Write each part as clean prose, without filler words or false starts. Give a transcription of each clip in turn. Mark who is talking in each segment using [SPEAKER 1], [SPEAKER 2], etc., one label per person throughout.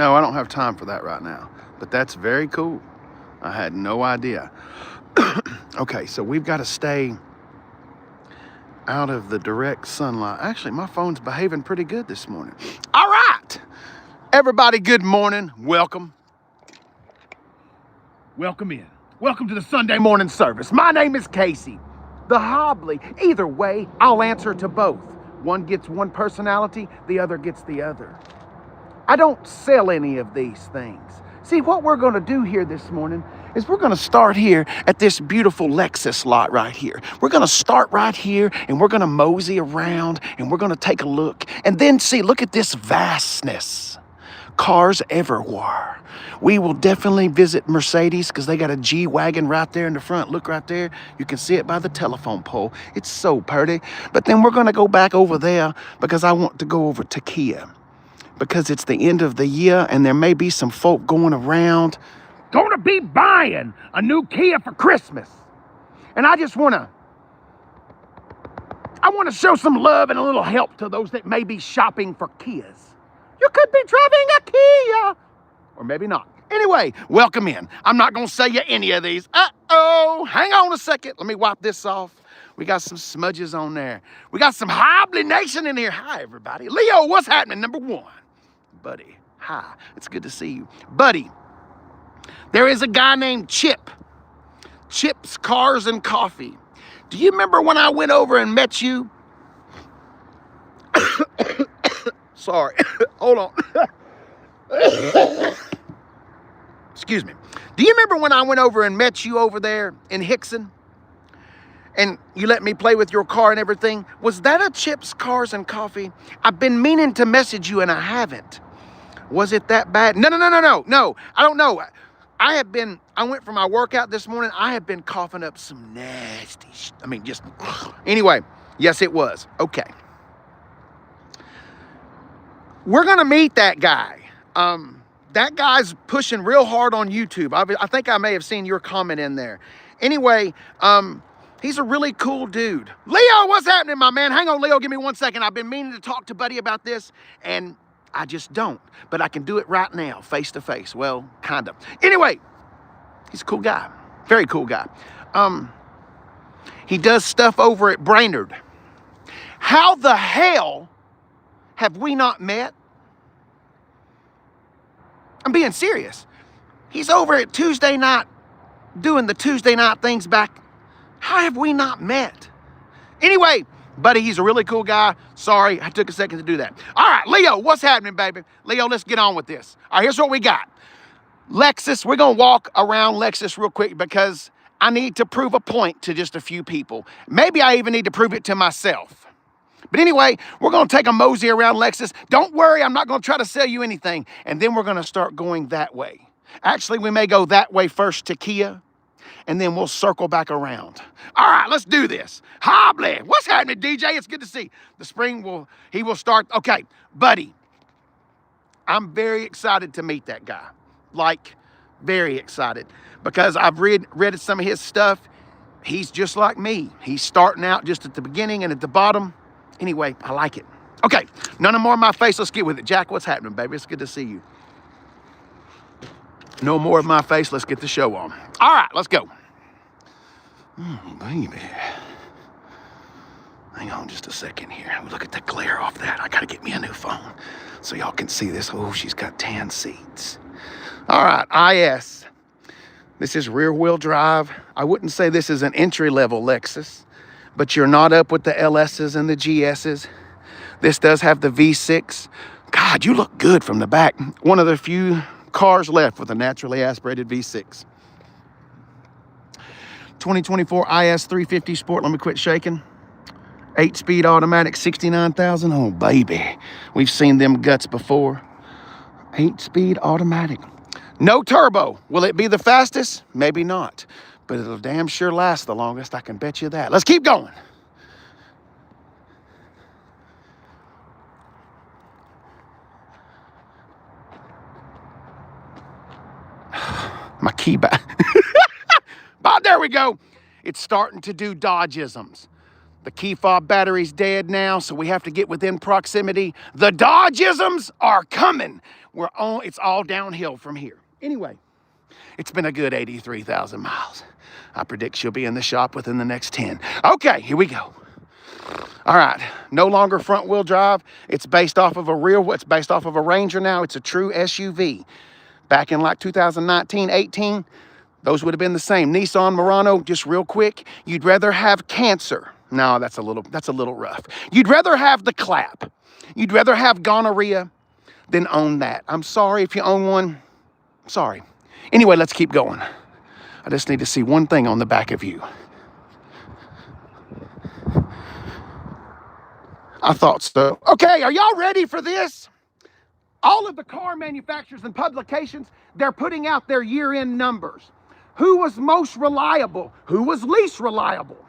[SPEAKER 1] No, I don't have time for that right now. But that's very cool. I had no idea. Okay, so we've got to stay out of the direct sunlight. Actually, my phone's behaving pretty good this morning. All right. Everybody, good morning. Welcome. Welcome in. Welcome to the Sunday morning service. My name is Casey. The Hobley. Either way, I'll answer to both. One gets one personality, the other gets the other. I don't sell any of these things. See, what we're going to do here this morning is we're going to start here at this beautiful Lexus lot right here. We're going to start right here and we're going to mosey around and we're going to take a look. And then see, look at this vastness. Cars everywhere. We will definitely visit Mercedes because they got a G-Wagon right there in the front. Look right there. You can see it by the telephone pole. It's so pretty. But then we're going to go back over there because I want to go over to Kia. Because it's the end of the year and there may be some folk going around going to be buying a new Kia for Christmas. And I just want to show some love and a little help to those that may be shopping for Kias. You could be driving a Kia. Or maybe not. Anyway, welcome in. I'm not going to sell you any of these. Uh-oh. Hang on a second. Let me wipe this off. We got some smudges on there. We got some Hobley Nation in here. Hi, everybody. Leo, what's happening? Number one. Buddy, hi. It's good to see you. Buddy, there is a guy named Chip. Chip's Cars and Coffee. Do you remember when I went over and met you? Sorry. Hold on. Excuse me. Do you remember when I went over and met you over there in Hickson? And you let me play with your car and everything? Was that a Chip's Cars and Coffee? I've been meaning to message you and I haven't. Was it that bad? No. I don't know. I went for my workout this morning. I have been coughing up some nasty anyway, yes, it was. Okay. We're going to meet that guy. That guy's pushing real hard on YouTube. I think I may have seen your comment in there. Anyway, he's a really cool dude. Leo, what's happening, my man? Hang on, Leo, give me 1 second. I've been meaning to talk to Buddy about this, and I just don't. But I can do it right now, face to face. Well, kind of. Anyway, he's a cool guy. Very cool guy. He does stuff over at Brainerd. How the hell have we not met? I'm being serious. He's over at Tuesday night doing the Tuesday night things back. How have we not met? Anyway, Buddy, he's a really cool guy. Sorry, I took a second to do that. All right, Leo, what's happening, baby? Leo, let's get on with this. All right, here's what we got. Lexus, we're going to walk around Lexus real quick because I need to prove a point to just a few people. Maybe I even need to prove it to myself. But anyway, we're going to take a mosey around Lexus. Don't worry, I'm not going to try to sell you anything. And then we're going to start going that way. Actually, we may go that way first to Kia, and then we'll circle back around. All right, let's do this. Hobley, what's happening, DJ? It's good to see. The spring will start. Okay, Buddy, I'm very excited to meet that guy. Like, very excited. Because I've read some of his stuff. He's just like me. He's starting out just at the beginning and at the bottom. Anyway, I like it. Okay, none more of my face. Let's get with it. Jack, what's happening, baby? It's good to see you. No more of my face. Let's get the show on. All right, let's go. Baby. Hang on just a second here. Look at the glare off that. I got to get me a new phone so y'all can see this. Oh, she's got tan seats. All right, IS. This is rear-wheel drive. I wouldn't say this is an entry-level Lexus, but you're not up with the LSs and the GSs. This does have the V6. God, you look good from the back. One of the few cars left with a naturally aspirated V6. 2024 IS 350 Sport. Let me quit shaking. 8-speed automatic, 69,000. Oh, baby. We've seen them guts before. 8-speed automatic. No turbo. Will it be the fastest? Maybe not. But it'll damn sure last the longest. I can bet you that. Let's keep going. My key back. But there we go. It's starting to do Dodgeisms. The key fob battery's dead now, so we have to get within proximity. The Dodgeisms are coming. It's all downhill from here. Anyway, it's been a good 83,000 miles. I predict she'll be in the shop within the next 10. Okay, here we go. All right, no longer front wheel drive. It's based off of a Ranger now. It's a true SUV. Back in like 2019, 18, those would have been the same. Nissan Murano, just real quick. You'd rather have cancer. No, that's a little rough. You'd rather have the clap. You'd rather have gonorrhea than own that. I'm sorry if you own one. Sorry. Anyway, let's keep going. I just need to see one thing on the back of you. I thought so. Okay, are y'all ready for this? All of the car manufacturers and publications, they're putting out their year-end numbers. Who was most reliable? Who was least reliable?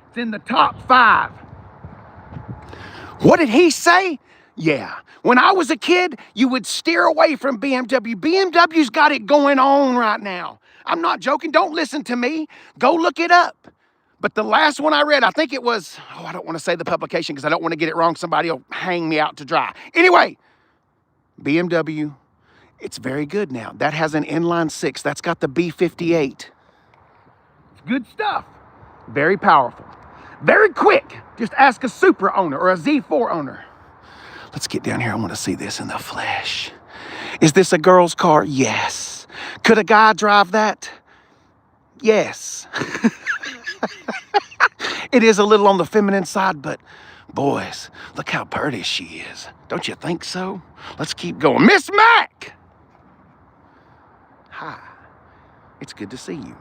[SPEAKER 1] It's in the top 5. What did he say? Yeah. When I was a kid, you would steer away from BMW. BMW's got it going on right now. I'm not joking. Don't listen to me. Go look it up. But the last one I read, I think it was, I don't want to say the publication because I don't want to get it wrong. Somebody will hang me out to dry. Anyway, BMW, it's very good now. That has an inline 6. That's got the B58. It's good stuff. Very powerful. Very quick. Just ask a Supra owner or a Z4 owner. Let's get down here. I want to see this in the flesh. Is this a girl's car? Yes. Could a guy drive that? Yes. It is a little on the feminine side, but boys, look how pretty she is. Don't you think so? Let's keep going. Miss Mac! Hi. It's good to see you.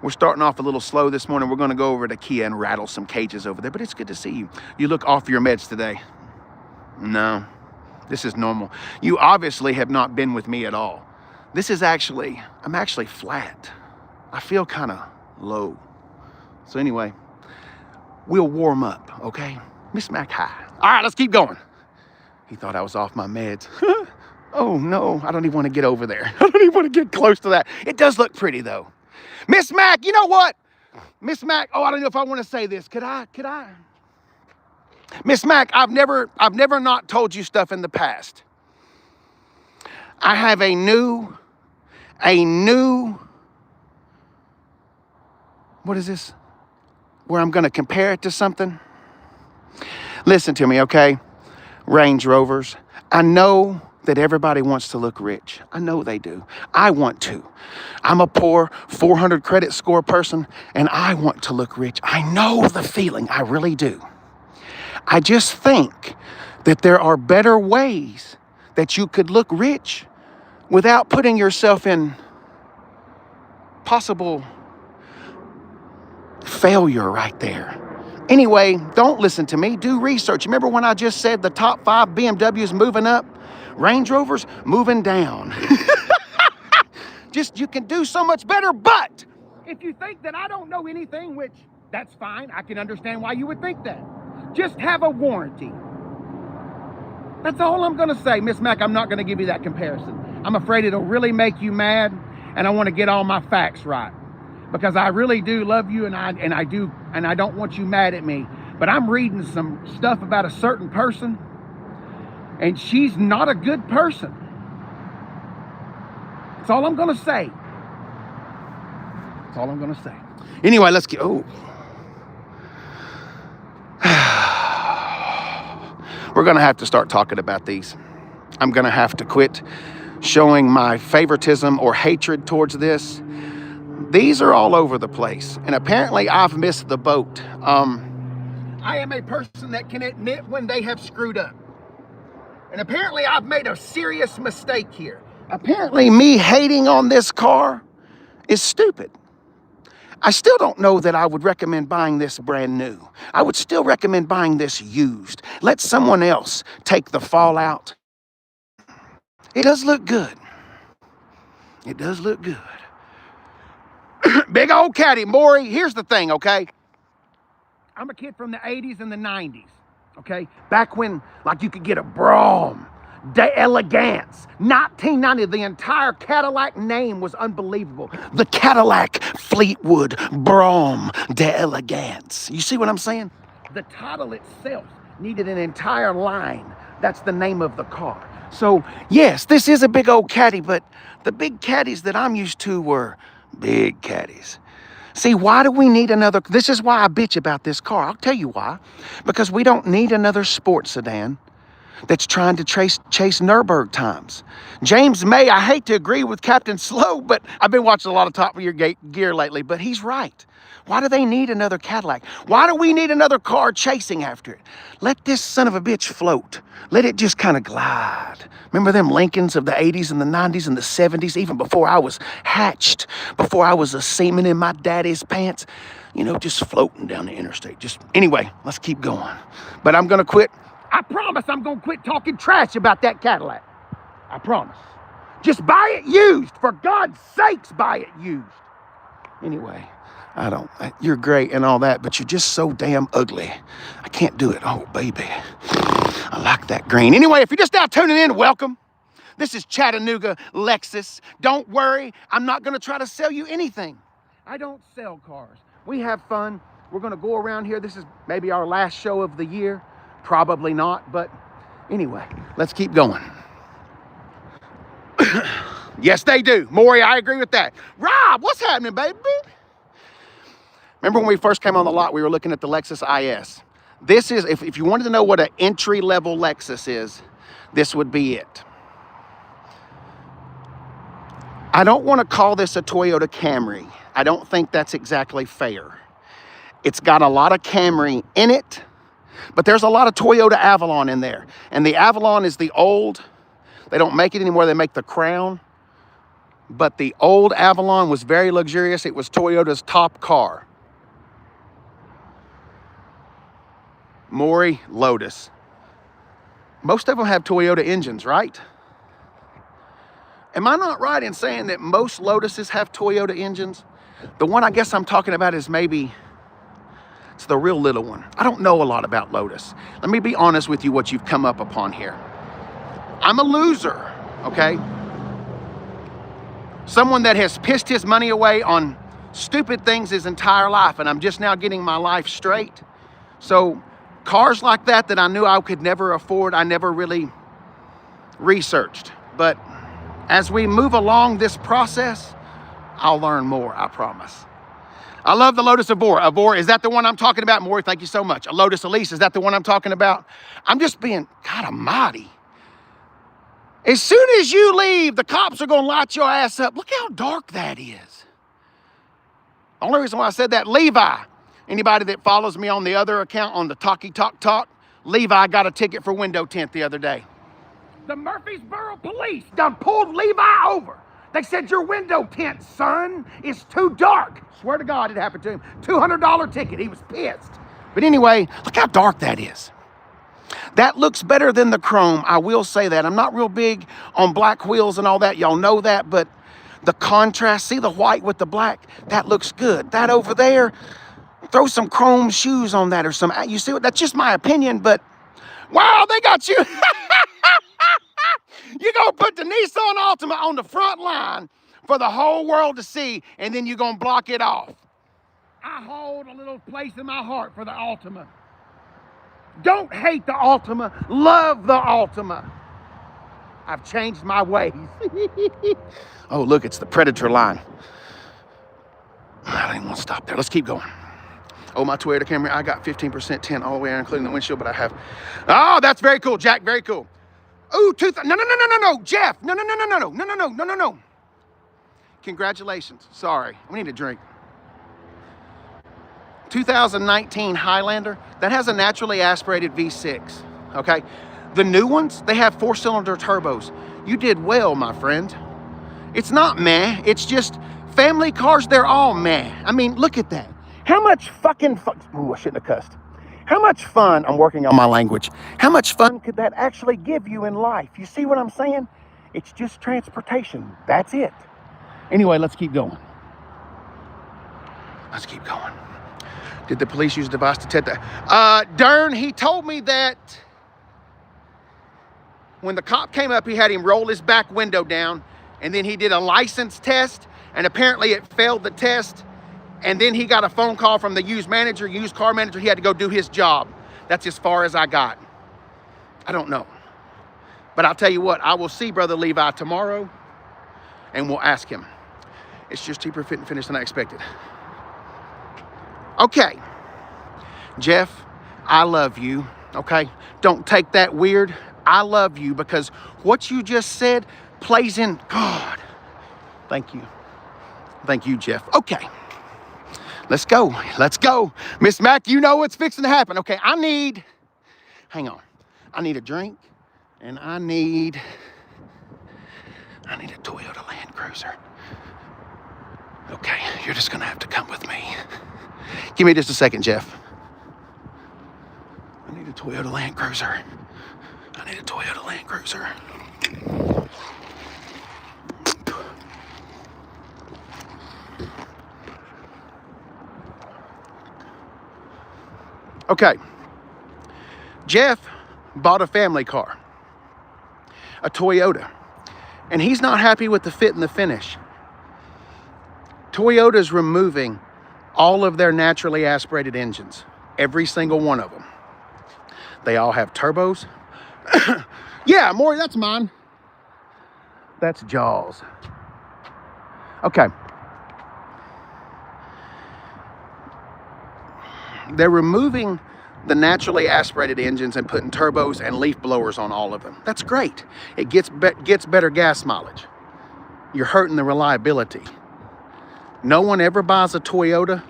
[SPEAKER 1] We're starting off a little slow this morning. We're going to go over to Kia and rattle some cages over there, but it's good to see you. You look off your meds today. No, this is normal. You obviously have not been with me at all. I'm actually flat. I feel kind of low. So anyway, we'll warm up, okay? Miss Mac, hi. All right, let's keep going. He thought I was off my meds. Oh no, I don't even want to get over there. I don't even want to get close to that. It does look pretty though. Miss Mac, you know what? Miss Mac, I don't know if I want to say this. Could I? Miss Mac, I've never not told you stuff in the past. I have a new, what is this? Where I'm going to compare it to something? Listen to me, okay? Range Rovers. I know that everybody wants to look rich. I know they do. I want to. I'm a poor 400 credit score person, and I want to look rich. I know the feeling. I really do. I just think that there are better ways that you could look rich without putting yourself in possible failure right there. Anyway, don't listen to me. Do research. Remember when I just said the top 5 BMWs moving up? Range Rovers moving down. You can do so much better. But if you think that I don't know anything, which that's fine. I can understand why you would think that. Just have a warranty. That's all I'm going to say. Miss Mac, I'm not going to give you that comparison. I'm afraid it'll really make you mad, and I want to get all my facts right. Because I really do love you, and I don't want you mad at me. But I'm reading some stuff about a certain person, and she's not a good person. That's all I'm going to say. That's all I'm going to say. Anyway, let's get... Oh. We're going to have to start talking about these. I'm going to have to quit showing my favoritism or hatred towards this. These are all over the place, and apparently I've missed the boat. I am a person that can admit when they have screwed up. And apparently I've made a serious mistake here. Apparently me hating on this car is stupid. I still don't know that I would recommend buying this brand new. I would still recommend buying this used. Let someone else take the fallout. It does look good. It does look good. Big old caddy, Maury. Here's the thing, okay? I'm a kid from the 80s and the 90s, okay? Back when, like, you could get a Brougham d'Elegance. 1990, the entire Cadillac name was unbelievable. The Cadillac Fleetwood Brougham d'Elegance. You see what I'm saying? The title itself needed an entire line That's the name of the car. So, yes, this is a big old caddy, but the big caddies that I'm used to were big caddies. See, why do we need another? This is why I bitch about this car. I'll tell you why. Because we don't need another sports sedan that's trying to chase Nürburgring times. James May, I hate to agree with Captain Slow, but I've been watching a lot of Top Gear lately, but he's right. Why do they need another Cadillac? Why do we need another car chasing after it? Let this son of a bitch float. Let it just kind of glide. Remember them Lincolns of the 80s and the 90s and the 70s, even before I was hatched, before I was a seaman in my daddy's pants, you know, just floating down the interstate. Just, anyway, let's keep going. But I'm gonna quit. I promise I'm gonna quit talking trash about that Cadillac. I promise. Just buy it used. For God's sakes, buy it used. Anyway, you're great and all that, but you're just so damn ugly. I can't do it. Oh, baby. I like that green. Anyway, if you're just now tuning in, welcome. This is Chattanooga Lexus. Don't worry, I'm not gonna try to sell you anything. I don't sell cars. We have fun. We're gonna go around here. This is maybe our last show of the year. Probably not, but anyway, let's keep going. Yes, they do. Maury, I agree with that. Rob, what's happening, baby? Remember when we first came on the lot, we were looking at the Lexus IS. This is, if you wanted to know what an entry-level Lexus is, this would be it. I don't want to call this a Toyota Camry. I don't think that's exactly fair. It's got a lot of Camry in it, but there's a lot of Toyota Avalon in there. And the Avalon is the old, they don't make it anymore, they make the Crown. But the old Avalon was very luxurious. It was Toyota's top car. Maury, Lotus. Most of them have Toyota engines, right? Am I not right in saying that most Lotuses have Toyota engines? The one I guess I'm talking about is maybe, it's the real little one. I don't know a lot about Lotus. Let me be honest with you what you've come up upon here. I'm a loser, okay? Someone that has pissed his money away on stupid things his entire life, and I'm just now getting my life straight. So cars like that I knew I could never afford, I never really researched. But as we move along this process, I'll learn more, I promise. I love the Lotus Evora. Evora, is that the one I'm talking about? Maury, thank you so much. A Lotus Elise, is that the one I'm talking about? I'm just being, God almighty. As soon as you leave, the cops are going to light your ass up. Look how dark that is. The only reason why I said that, Levi, anybody that follows me on the other account, on the Talkie Talk Talk, Levi got a ticket for window tint the other day. The Murfreesboro police done pulled Levi over. They said, your window tint, son, is too dark. Swear to God it happened to him. $200 ticket. He was pissed. But anyway, look how dark that is. That looks better than the chrome, I will say that. I'm not real big on black wheels and all that, y'all know that, but the contrast, see the white with the black, that looks good. That over there, throw some chrome shoes on that or some, you see what, that's just my opinion, but wow, they got you. You're gonna put the Nissan Altima on the front line for the whole world to see, and then you're gonna block it off. I hold a little place in my heart for the Altima. Don't hate the Altima, love the Altima. I've changed my ways. Oh, look, it's the Predator line. I don't even want to stop there. Let's keep going. Oh, my Toyota Camry, I got 15% tint all the way around, including the windshield, but I have. Oh, that's very cool, Jack, very cool. Ooh, no, Jeff, no. Congratulations, sorry, we need a drink. 2019 Highlander, that has a naturally aspirated V6, okay? The new ones, they have 4-cylinder turbos. You did well, my friend. It's not meh, it's just family cars, they're all meh. I mean, look at that. How much fucking fun, ooh, I shouldn't have cussed. How much fun, I'm working on my language, how much fun could that actually give you in life? You see what I'm saying? It's just transportation, that's it. Anyway, let's keep going. Let's keep going. Did the police use a device to detect that? Dern, he told me that when the cop came up, he had him roll his back window down, and then he did a license test, and apparently it failed the test, and then he got a phone call from the used car manager, he had to go do his job. That's as far as I got. I don't know. But I'll tell you what, I will see Brother Levi tomorrow and we'll ask him. It's just cheaper, fit, and finish than I expected. Okay, Jeff, I love you, okay? Don't take that weird. I love you because what you just said plays in, God. Thank you. Thank you, Jeff. Okay, let's go. Let's go. Miss Mac, you know what's fixing to happen. Okay, hang on. I need a drink and I need a Toyota Land Cruiser. Okay, you're just gonna have to come with me. Give me just a second, Jeff. I need a Toyota Land Cruiser. I need a Toyota Land Cruiser. Okay, Jeff bought a family car, a Toyota, and he's not happy with the fit and the finish. Toyota's removing all of their naturally aspirated engines, every single one of them. They all have turbos. Yeah, Maury, that's mine. That's Jaws. Okay. They're removing the naturally aspirated engines and putting turbos and leaf blowers on all of them. That's great. It gets better gas mileage. You're hurting the reliability. No one ever buys a Toyota.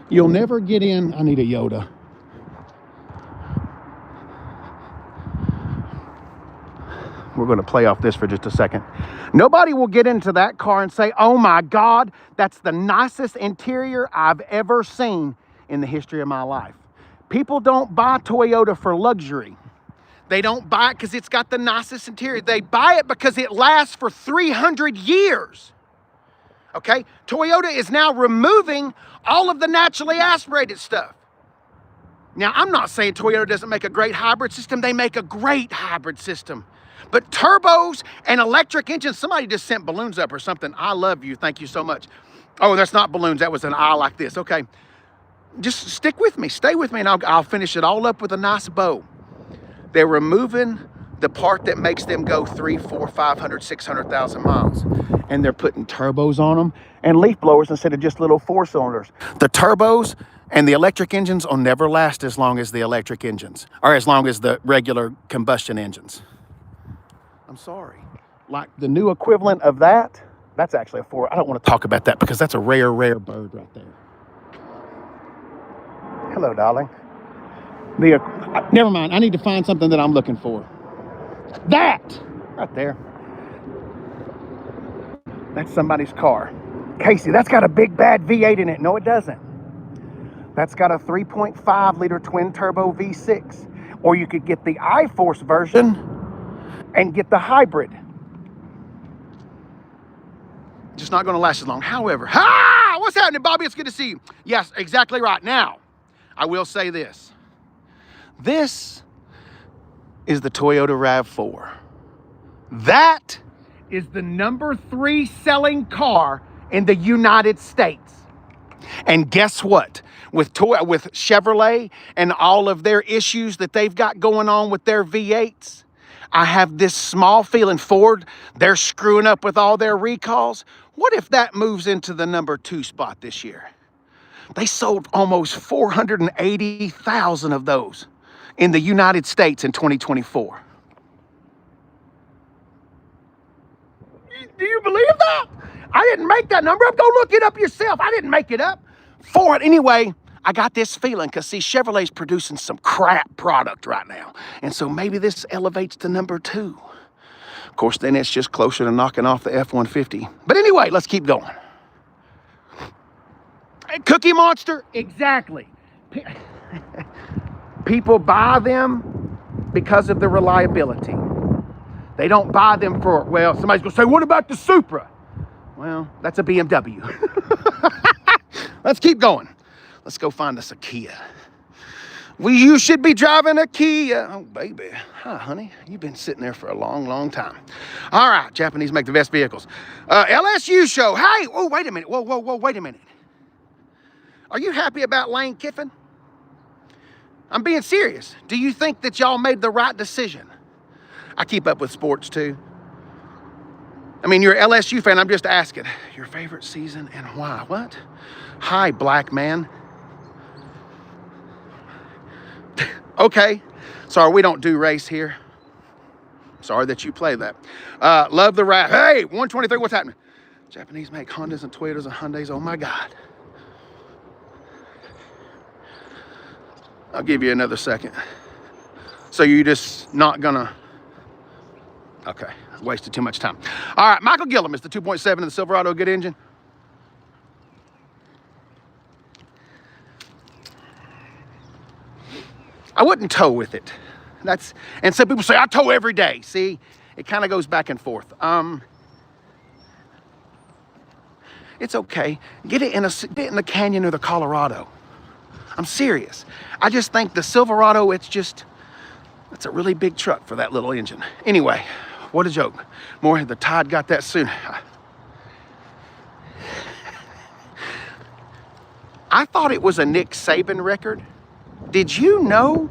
[SPEAKER 1] You'll never get in. I need a Yoda. We're going to play off this for just a second. Nobody will get into that car and say, oh my God, that's the nicest interior I've ever seen in the history of my life. People don't buy Toyota for luxury. They don't buy it because it's got the nicest interior. They buy it because it lasts for 300 years. Okay? Toyota is now removing all of the naturally aspirated stuff. Now, I'm not saying Toyota doesn't make a great hybrid system. They make a great hybrid system. But turbos and electric engines, somebody just sent balloons up or something. I love you. Thank you so much. Oh, that's not balloons. That was an eye like this. Okay. Just stick with me. Stay with me, and I'll finish it all up with a nice bow. They're removing the part that makes them go 300, 400, 500, 600,000 miles. And they're putting turbos on them and leaf blowers instead of just little four cylinders. The turbos and the electric engines will never last as long as the electric engines, or as long as the regular combustion engines. I'm sorry. Like the new equivalent of that, that's actually a four. I don't want to talk about that because that's a rare, rare bird right there. Hello, darling. Never mind. I need to find something that I'm looking for. That right there. That's somebody's car. Casey, that's got a big bad V8 in it. No, it doesn't. That's got a 3.5 liter twin turbo V6. Or you could get the iForce version and get the hybrid. Just not going to last as long. However, what's happening, Bobby? It's good to see you. Yes, exactly right. Now, I will say this. This is the Toyota RAV4. That is the #3 selling car in the United States. And guess what? With Chevrolet and all of their issues that they've got going on with their V8s, I have this small feeling Ford, they're screwing up with all their recalls. What if that moves into the #2 spot this year? They sold almost 480,000 of those in the United States in 2024. Do you believe that? I didn't make that number up. Go look it up yourself. I didn't make it up. Anyway, I got this feeling because, see, Chevrolet's producing some crap product right now. And so maybe this elevates to #2. Of course, then it's just closer to knocking off the F-150. But anyway, let's keep going. Cookie Monster, exactly. People buy them because of the reliability. They don't buy them for, well, somebody's going to say, what about the Supra? Well, that's a BMW. Let's keep going. Let's go find us a Kia. You should be driving a Kia. Oh, baby. Hi, honey. You've been sitting there for a long, long time. All right, Japanese make the best vehicles. LSU show. Hey, oh, wait a minute. Whoa, wait a minute. Are you happy about Lane Kiffin? I'm being serious. Do you think that y'all made the right decision? I keep up with sports too. I mean, you're an LSU fan. I'm just asking. Your favorite season and why? What? Hi, black man. Okay. Sorry, we don't do race here. Sorry that you play that. Love the rap. Hey, 123, what's happening? Japanese make Hondas and Toyotas and Hyundais. Oh my God. I'll give you another second. So you just not gonna, okay, wasted too much time. All right, Michael Gillum is the 2.7 in the Silverado, good engine. I wouldn't tow with it. And some people say, I tow every day. See, it kind of goes back and forth. It's okay. Get it in the canyon or the Colorado. I'm serious. I just think the Silverado, it's a really big truck for that little engine. Anyway, what a joke. More, the Tide got that soon. I thought it was a Nick Saban record. Did you know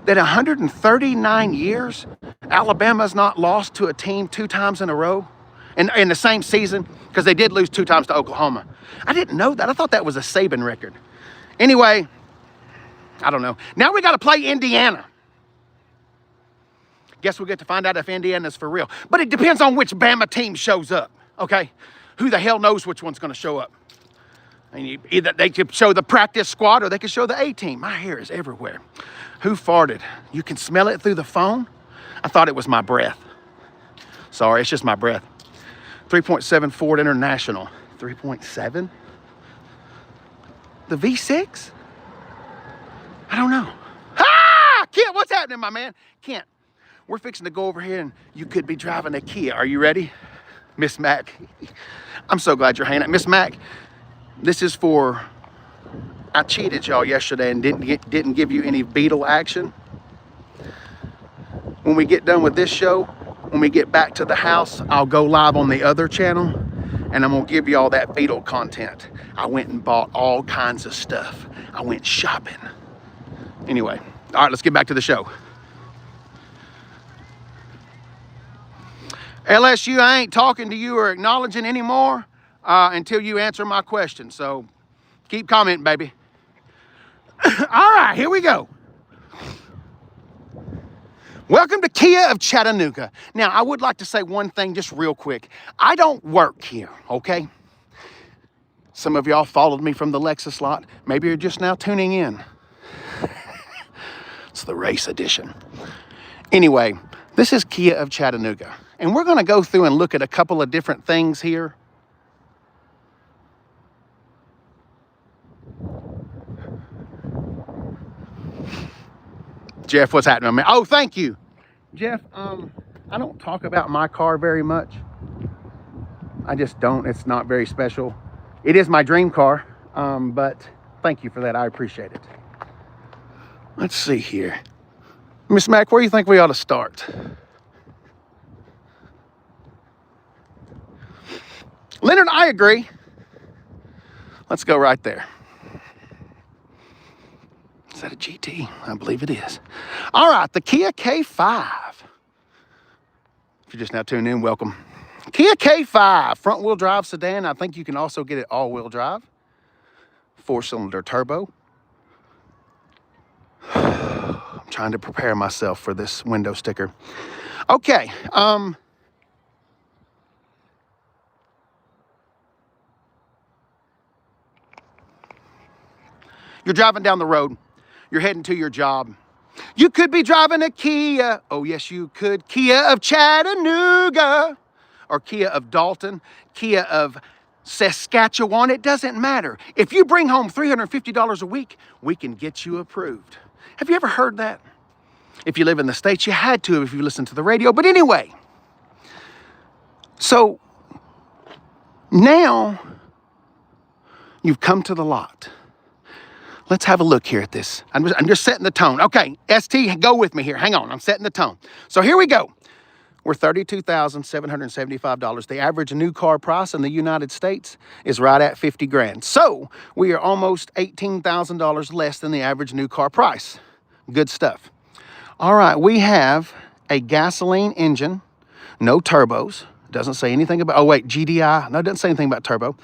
[SPEAKER 1] that 139 years, Alabama's not lost to a team 2 times in a row in the same season? Because they did lose 2 times to Oklahoma. I didn't know that. I thought that was a Saban record. Anyway, I don't know. Now we got to play Indiana. Guess we'll get to find out if Indiana's for real. But it depends on which Bama team shows up, okay? Who the hell knows which one's going to show up? I mean, either they could show the practice squad or they could show the A team. My hair is everywhere. Who farted? You can smell it through the phone? I thought it was my breath. Sorry, it's just my breath. 3.7 Ford International. 3.7? The V6? I don't know. Ah! Kent, what's happening, my man? Kent, we're fixing to go over here and you could be driving a Kia. Are you ready? Miss Mac. I'm so glad you're hanging out. Miss Mac, this is for, I cheated y'all yesterday and didn't give you any Beetle action. When we get done with this show, when we get back to the house, I'll go live on the other channel and I'm gonna give you all that Beetle content. I went and bought all kinds of stuff. I went shopping. Anyway, all right, let's get back to the show. LSU, I ain't talking to you or acknowledging anymore until you answer my question. So keep commenting, baby. All right, here we go. Welcome to Kia of Chattanooga. Now, I would like to say one thing just real quick. I don't work here, okay? Some of y'all followed me from the Lexus lot. Maybe you're just now tuning in. It's the race edition. Anyway, this is Kia of Chattanooga. And we're gonna go through and look at a couple of different things here. Jeff, what's happening, man? Oh, thank you. Jeff, I don't talk about my car very much. I just don't. It's not very special. It is my dream car, but thank you for that. I appreciate it. Let's see here. Miss Mac, where do you think we ought to start? Leonard, I agree. Let's go right there. Is that a GT? I believe it is. All right, the Kia K5. If you're just now tuned in, welcome. Kia K5, front-wheel drive sedan. I think you can also get it all-wheel drive. 4-cylinder turbo. I'm trying to prepare myself for this window sticker. Okay. You're driving down the road. You're heading to your job. You could be driving a Kia. Oh, yes, you could. Kia of Chattanooga or Kia of Dalton, Kia of Saskatchewan. It doesn't matter. If you bring home $350 a week, we can get you approved. Have you ever heard that? If you live in the States, you had to if you listen to the radio. But anyway, so now you've come to the lot. Let's have a look here at this. I'm just setting the tone. Okay, ST, go with me here. Hang on, I'm setting the tone. So here we go. We're $32,775. The average new car price in the United States is right at 50 grand. So we are almost $18,000 less than the average new car price. Good stuff. All right, we have a gasoline engine, no turbos. Doesn't say anything about, oh wait, GDI. No, it doesn't say anything about turbo.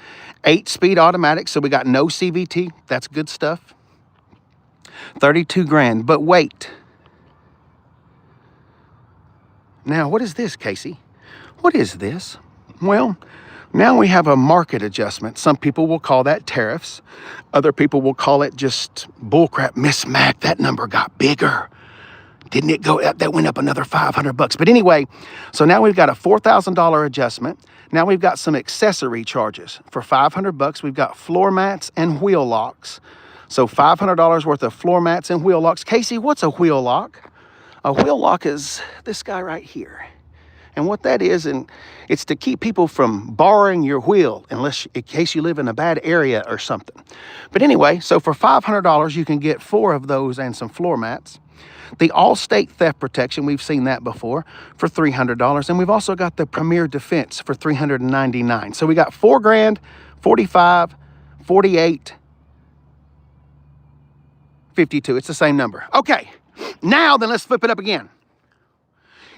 [SPEAKER 1] 8-speed automatic, so we got no CVT. That's good stuff. 32 grand, but wait. Now, what is this, Casey? What is this? Well, now we have a market adjustment. Some people will call that tariffs. Other people will call it just bullcrap. Miss Mac, that number got bigger. Didn't it go up? That went up another $500. But anyway, so now we've got a $4,000 adjustment. Now we've got some accessory charges. For $500, we've got floor mats and wheel locks. So $500 worth of floor mats and wheel locks. Casey, what's a wheel lock? A wheel lock is this guy right here. And what that is, and it's to keep people from borrowing your wheel, in case you live in a bad area or something. But anyway, so for $500, you can get 4 of those and some floor mats. The All-State Theft Protection, we've seen that before, for $300. And we've also got the Premier Defense for $399. So we got 4 grand, 45, 48, 52. It's the same number. Okay, now then let's flip it up again.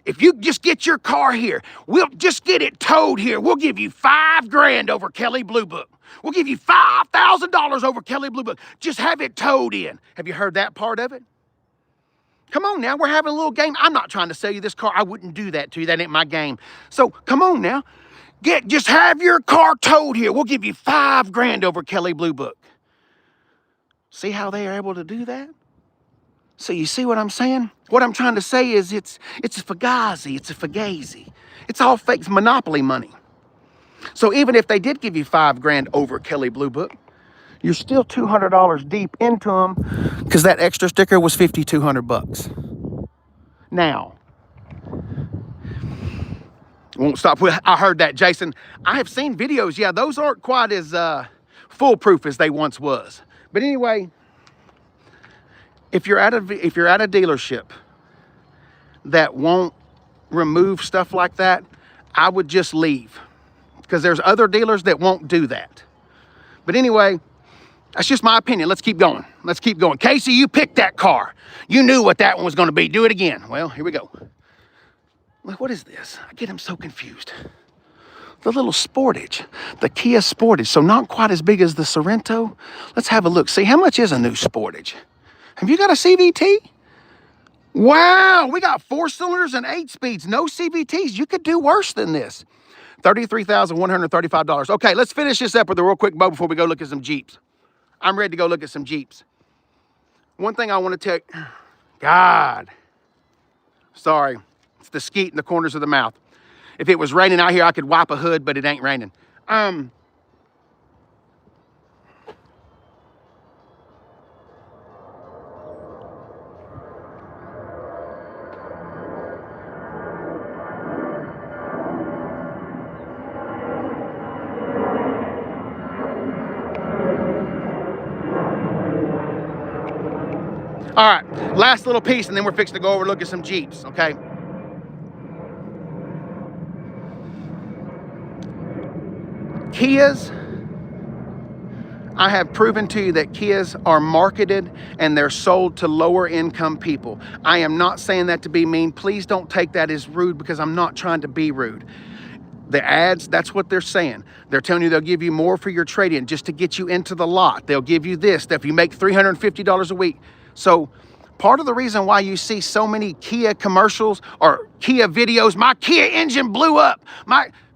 [SPEAKER 1] If you just get your car here, we'll just get it towed here. We'll give you 5 grand over Kelley Blue Book. We'll give you $5,000 over Kelley Blue Book. Just have it towed in. Have you heard that part of it? Come on now, we're having a little game. I'm not trying to sell you this car. I wouldn't do that to you. That ain't my game. So come on now. Just have your car towed here. We'll give you 5 grand over Kelley Blue Book. See how they are able to do that? So you see what I'm saying? What I'm trying to say is it's a fugazi, it's a fugazi. It's all fake monopoly money. So even if they did give you 5 grand over Kelley Blue Book, you're still $200 deep into them because that extra sticker was $5,200. Now, won't stop with, I heard that, Jason. I have seen videos. Yeah, those aren't quite as foolproof as they once was. But anyway, if you're at a dealership that won't remove stuff like that, I would just leave because there's other dealers that won't do that. But anyway, that's just my opinion. Let's keep going. Let's keep going. Casey, you picked that car. You knew what that one was going to be. Do it again. Well, here we go. Look, what is this? I get him so confused. The little Sportage, the Kia Sportage. So not quite as big as the Sorento. Let's have a look. See, how much is a new Sportage? Have you got a CVT? Wow, we got 4 cylinders and 8 speeds. No CVTs. You could do worse than this. $33,135. Okay, let's finish this up with a real quick bow before we go look at some Jeeps. I'm ready to go look at some Jeeps. One thing I want to tell, God, sorry, it's the skeet in the corners of the mouth. If it was raining out here, I could wipe a hood, but it ain't raining. All right, last little piece, and then we're fixing to go over and look at some Jeeps, okay? Kias, I have proven to you that Kias are marketed and they're sold to lower income people. I am not saying that to be mean. Please don't take that as rude because I'm not trying to be rude. The ads, that's what they're saying. They're telling you they'll give you more for your trade-in just to get you into the lot. They'll give you this, if you make $350 a week. So part of the reason why you see so many Kia commercials or Kia videos, my Kia engine blew up.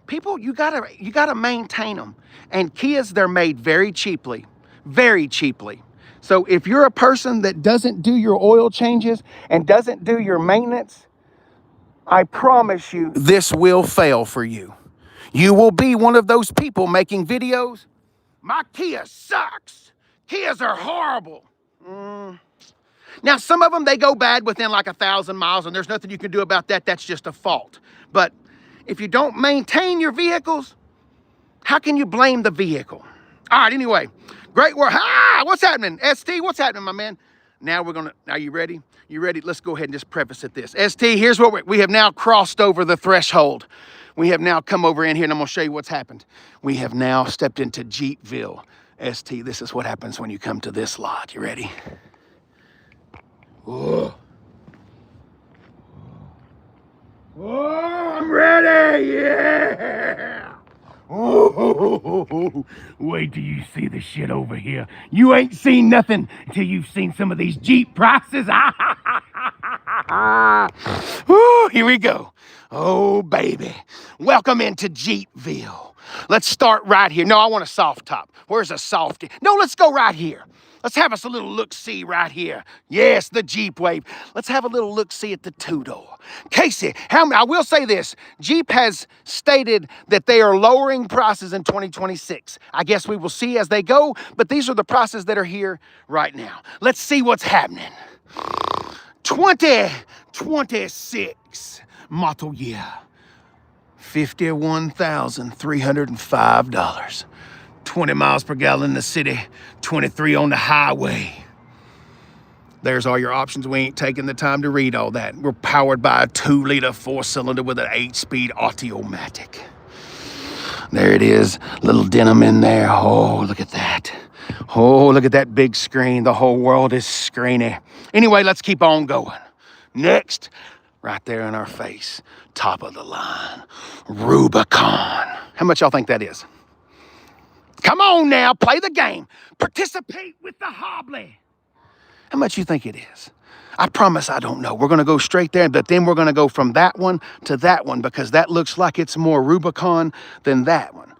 [SPEAKER 1] People, you gotta maintain them. And Kias, they're made very cheaply, very cheaply. So if you're a person that doesn't do your oil changes and doesn't do your maintenance, I promise you, this will fail for you. You will be one of those people making videos. My Kia sucks. Kias are horrible. Now, some of them, they go bad within like 1,000 miles, and there's nothing you can do about that. That's just a fault. But if you don't maintain your vehicles, how can you blame the vehicle? All right, anyway, great work. What's happening? ST, what's happening, my man? Now are you ready? You ready? Let's go ahead and just preface it this. ST, here's what we have now crossed over the threshold. We have now come over in here, and I'm gonna show you what's happened. We have now stepped into Jeepville. ST, this is what happens when you come to this lot. You ready? Whoa. Oh, I'm ready, yeah! Oh, wait till you see the shit over here. You ain't seen nothing until you've seen some of these Jeep prices. Ooh, here we go. Oh, baby. Welcome into Jeepville. Let's start right here. No, I want a soft top. Where's a softie? No, let's go right here. Let's have us a little look-see right here. Yes, the Jeep Wave. Let's have a little look-see at the two-door. Casey, I will say this. Jeep has stated that they are lowering prices in 2026. I guess we will see as they go, but these are the prices that are here right now. Let's see what's happening. 2026 model year. $51,305. 20 miles per gallon in the city, 23 on the highway. There's all your options. We ain't taking the time to read all that. We're powered by a 2-liter 4-cylinder with an 8-speed automatic. There it is, little denim in there. Oh, look at that. Oh, look at that big screen. The whole world is screeny. Anyway, let's keep on going. Next, right there in our face, top of the line, Rubicon. How much y'all think that is? Come on now, play the game. Participate with the hobbly. How much you think it is? I promise I don't know. We're going to go straight there, but then we're going to go from that one to that one because that looks like it's more Rubicon than that one.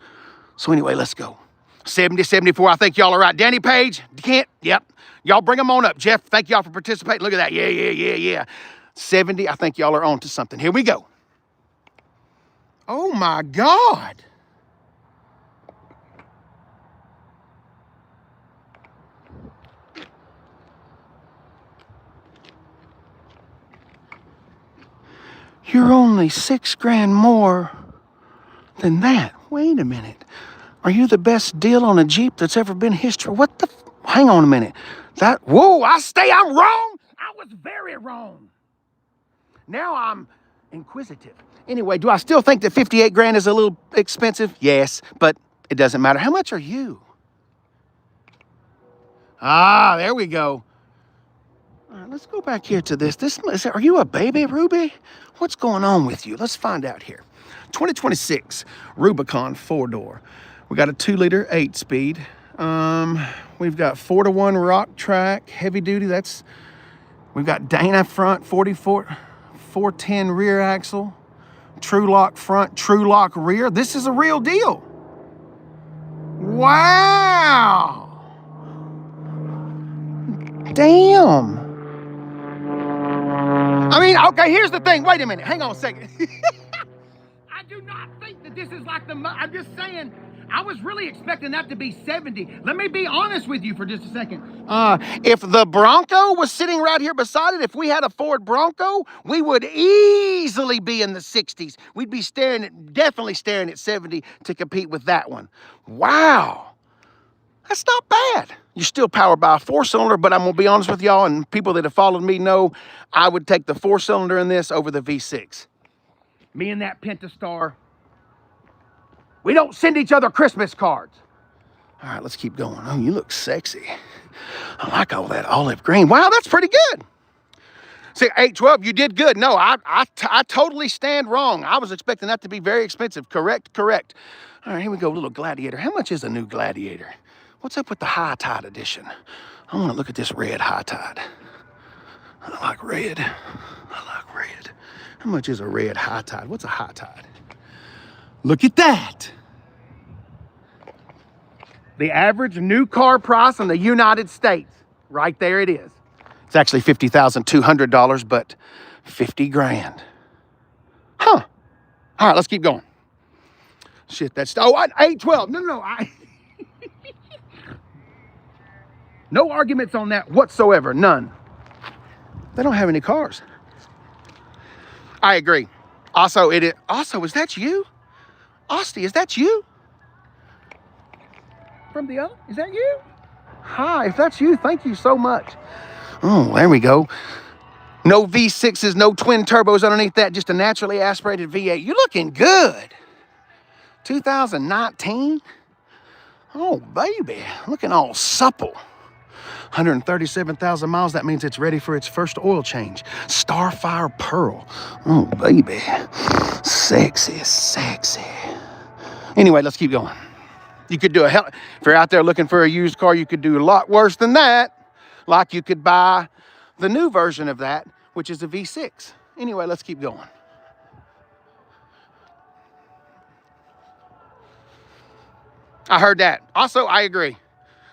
[SPEAKER 1] So anyway, let's go. 70, 74, I think y'all are right. Danny Page, Kent, yep. Y'all bring them on up. Jeff, thank y'all for participating. Look at that. Yeah. 70, I think y'all are on to something. Here we go. Oh my God. You're only $6,000 more than that. Wait a minute. Are you the best deal on a Jeep that's ever been history? What the? Hang on a minute. Whoa, I'm wrong. I was very wrong. Now I'm inquisitive. Anyway, do I still think that $58,000 is a little expensive? Yes, but it doesn't matter. How much are you? Ah, there we go. All right, let's go back here to this. Are you a baby, Ruby? What's going on with you? Let's find out here. 2026 Rubicon 4-door. We got a 2-liter 8-speed. We've got 4-to-1 rock track, heavy duty. We've got Dana front, 410 rear axle, true lock front, true lock rear. This is a real deal. Wow. Damn. I mean, okay, here's the thing. Wait a minute. Hang on a second. I do not think that this is like I'm just saying, I was really expecting that to be 70. Let me be honest with you for just a second. If the Bronco was sitting right here beside it, if we had a Ford Bronco, we would easily be in the 60s. We'd be definitely staring at 70 to compete with that one. Wow. That's not bad. You're still powered by a 4-cylinder, but I'm going to be honest with y'all, and people that have followed me know I would take the 4-cylinder in this over the V6. Me and that Pentastar, we don't send each other Christmas cards. All right, let's keep going. Oh, you look sexy. I like all that olive green. Wow, that's pretty good. See, 812, you did good. No, I totally stand wrong. I was expecting that to be very expensive. Correct. All right, here we go, little Gladiator. How much is a new Gladiator? What's up with the High Tide edition? I want to look at this red High Tide. I like red. How much is a red High Tide? What's a High Tide? Look at that. The average new car price in the United States. Right there it is. It's actually $50,200, but $50,000. Huh. All right, let's keep going. Shit, that's... Oh, 812. No. No arguments on that whatsoever. None. They don't have any cars. I agree. Also, is that you? Osty, is that you? From the other? Is that you? Hi, if that's you, thank you so much. Oh, there we go. No V6s, no twin turbos underneath that, just a naturally aspirated V8. You're looking good. 2019? Oh, baby, looking all supple. 137,000 miles. That means it's ready for its first oil change. Starfire Pearl. Oh, baby. Sexy, sexy. Anyway, let's keep going. You could do if you're out there looking for a used car, you could do a lot worse than that. Like you could buy the new version of that, which is a V6. Anyway, let's keep going. I heard that. Also, I agree.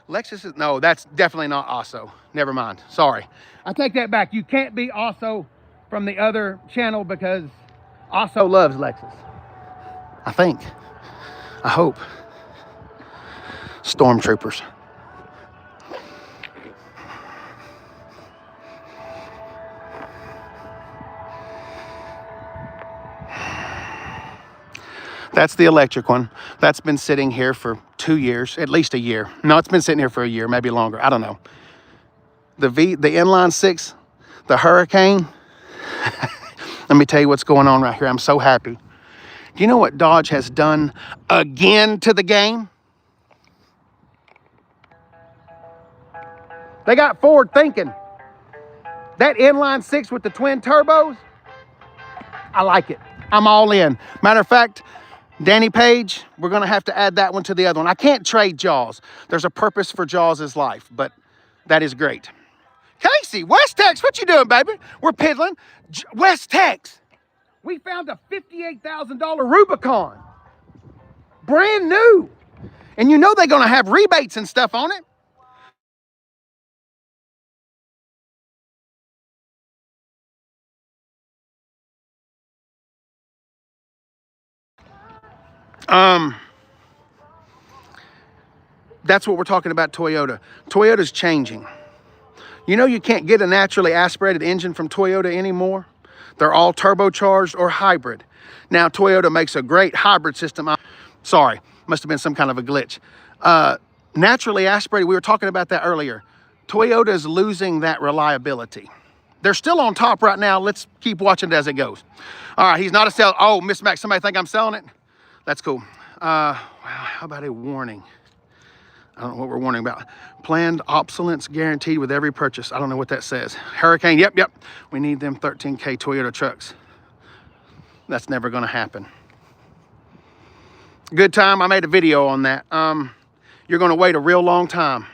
[SPEAKER 1] Lexus is, no, that's definitely not also. Never mind. Sorry. I take that back. You can't be also from the other channel because also loves Lexus. I think. I hope. Stormtroopers. That's the electric one. That's been sitting here for 2 years, at least a year. No, it's been sitting here for a year, maybe longer. I don't know. The inline six, the Hurricane. Let me tell you what's going on right here. I'm so happy. Do you know what Dodge has done again to the game? They got forward thinking. That inline six with the twin turbos, I like it. I'm all in. Matter of fact, Danny Page, we're going to have to add that one to the other one. I can't trade Jaws. There's a purpose for Jaws' life, but that is great. Casey, West Tex, what you doing, baby? We're piddling. West Tex. We found a $58,000 Rubicon. Brand new. And you know they're going to have rebates and stuff on it. That's what we're talking about, Toyota. Toyota's changing. You know you can't get a naturally aspirated engine from Toyota anymore. They're all turbocharged or hybrid. Now, Toyota makes a great hybrid system. Sorry, must have been some kind of a glitch. Naturally aspirated, we were talking about that earlier. Toyota is losing that reliability. They're still on top right now. Let's keep watching it as it goes. All right, he's not a sell. Oh, Miss Mac, somebody think I'm selling it? That's cool. Wow, how about a warning? I don't know what we're warning about. Planned obsolescence guaranteed with every purchase. I don't know what that says. Hurricane, yep. We need them 13K Toyota trucks. That's never gonna happen. Good time, I made a video on that. You're gonna wait a real long time.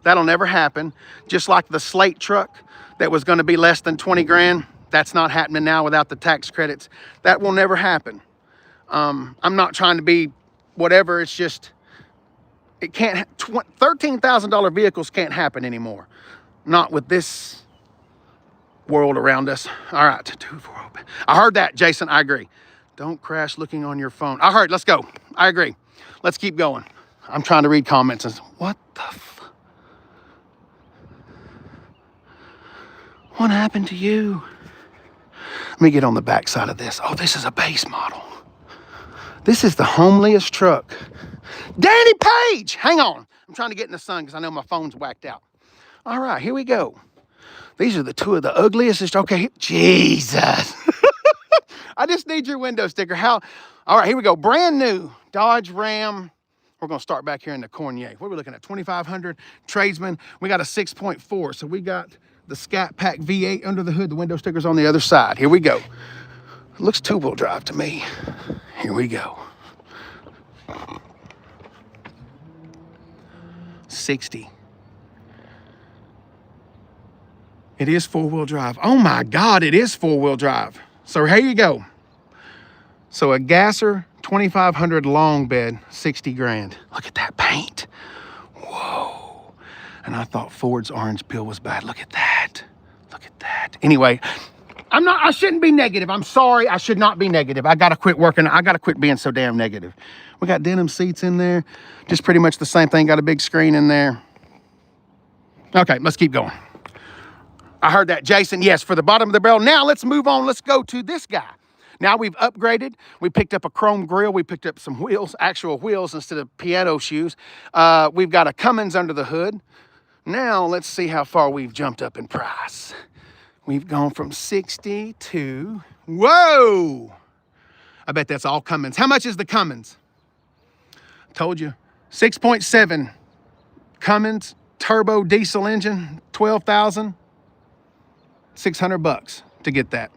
[SPEAKER 1] That'll never happen. Just like the Slate truck that was gonna be less than 20 grand. That's not happening now without the tax credits. That will never happen. I'm not trying to be whatever, it's just, it can't, $13,000 vehicles can't happen anymore. Not with this world around us. All right, 2-4 open. I heard that, Jason, I agree. Don't crash looking on your phone. I heard, let's go. I agree. Let's keep going. I'm trying to read comments and what the what happened to you? Let me get on the back side of this. Oh, this is a base model. This is the homeliest truck. Danny Page! Hang on. I'm trying to get in the sun because I know my phone's whacked out. All right, here we go. These are the two of the ugliest. Okay, Jesus. I just need your window sticker. All right, here we go. Brand new Dodge Ram. We're going to start back here in the Cornier. What are we looking at? 2,500 tradesman. We got a 6.4. So we got the Scat Pack V8 under the hood. The window sticker's on the other side. Here we go. It looks two-wheel drive to me. Here we go. 60. It is four-wheel drive. Oh my God, it is four-wheel drive. So here you go. So a gasser, 2,500 long bed, 60 grand. Look at that paint. Whoa. And I thought Ford's orange peel was bad. Look at that. Look at that. Anyway, I shouldn't be negative. I'm sorry. I should not be negative. I got to quit working. I got to quit being so damn negative. We got denim seats in there. Just pretty much the same thing. Got a big screen in there. Okay, let's keep going. I heard that, Jason. Yes, for the bottom of the barrel. Now let's move on. Let's go to this guy. Now we've upgraded. We picked up a chrome grille. We picked up some wheels, actual wheels instead of piano shoes. We've got a Cummins under the hood. Now let's see how far we've jumped up in price. We've gone from 60 to, whoa! I bet that's all Cummins. How much is the Cummins? Told you, 6.7 Cummins turbo diesel engine, $12,600 to get that.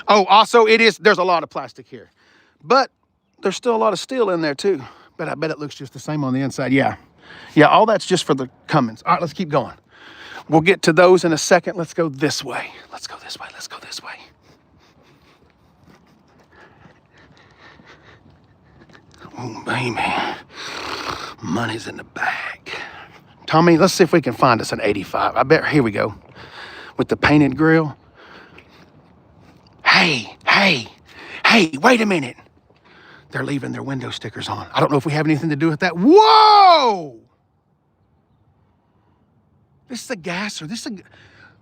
[SPEAKER 1] Oh, also there's a lot of plastic here, but there's still a lot of steel in there too. But I bet it looks just the same on the inside. Yeah, all that's just for the Cummins. All right, let's keep going. We'll get to those in a second. Let's go this way. Let's go this way. Let's go this way. Oh, baby. Money's in the bag. Tommy, let's see if we can find us an 85. I bet, here we go. With the painted grill. Hey, wait a minute. They're leaving their window stickers on. I don't know if we have anything to do with that. Whoa! This is a gasser.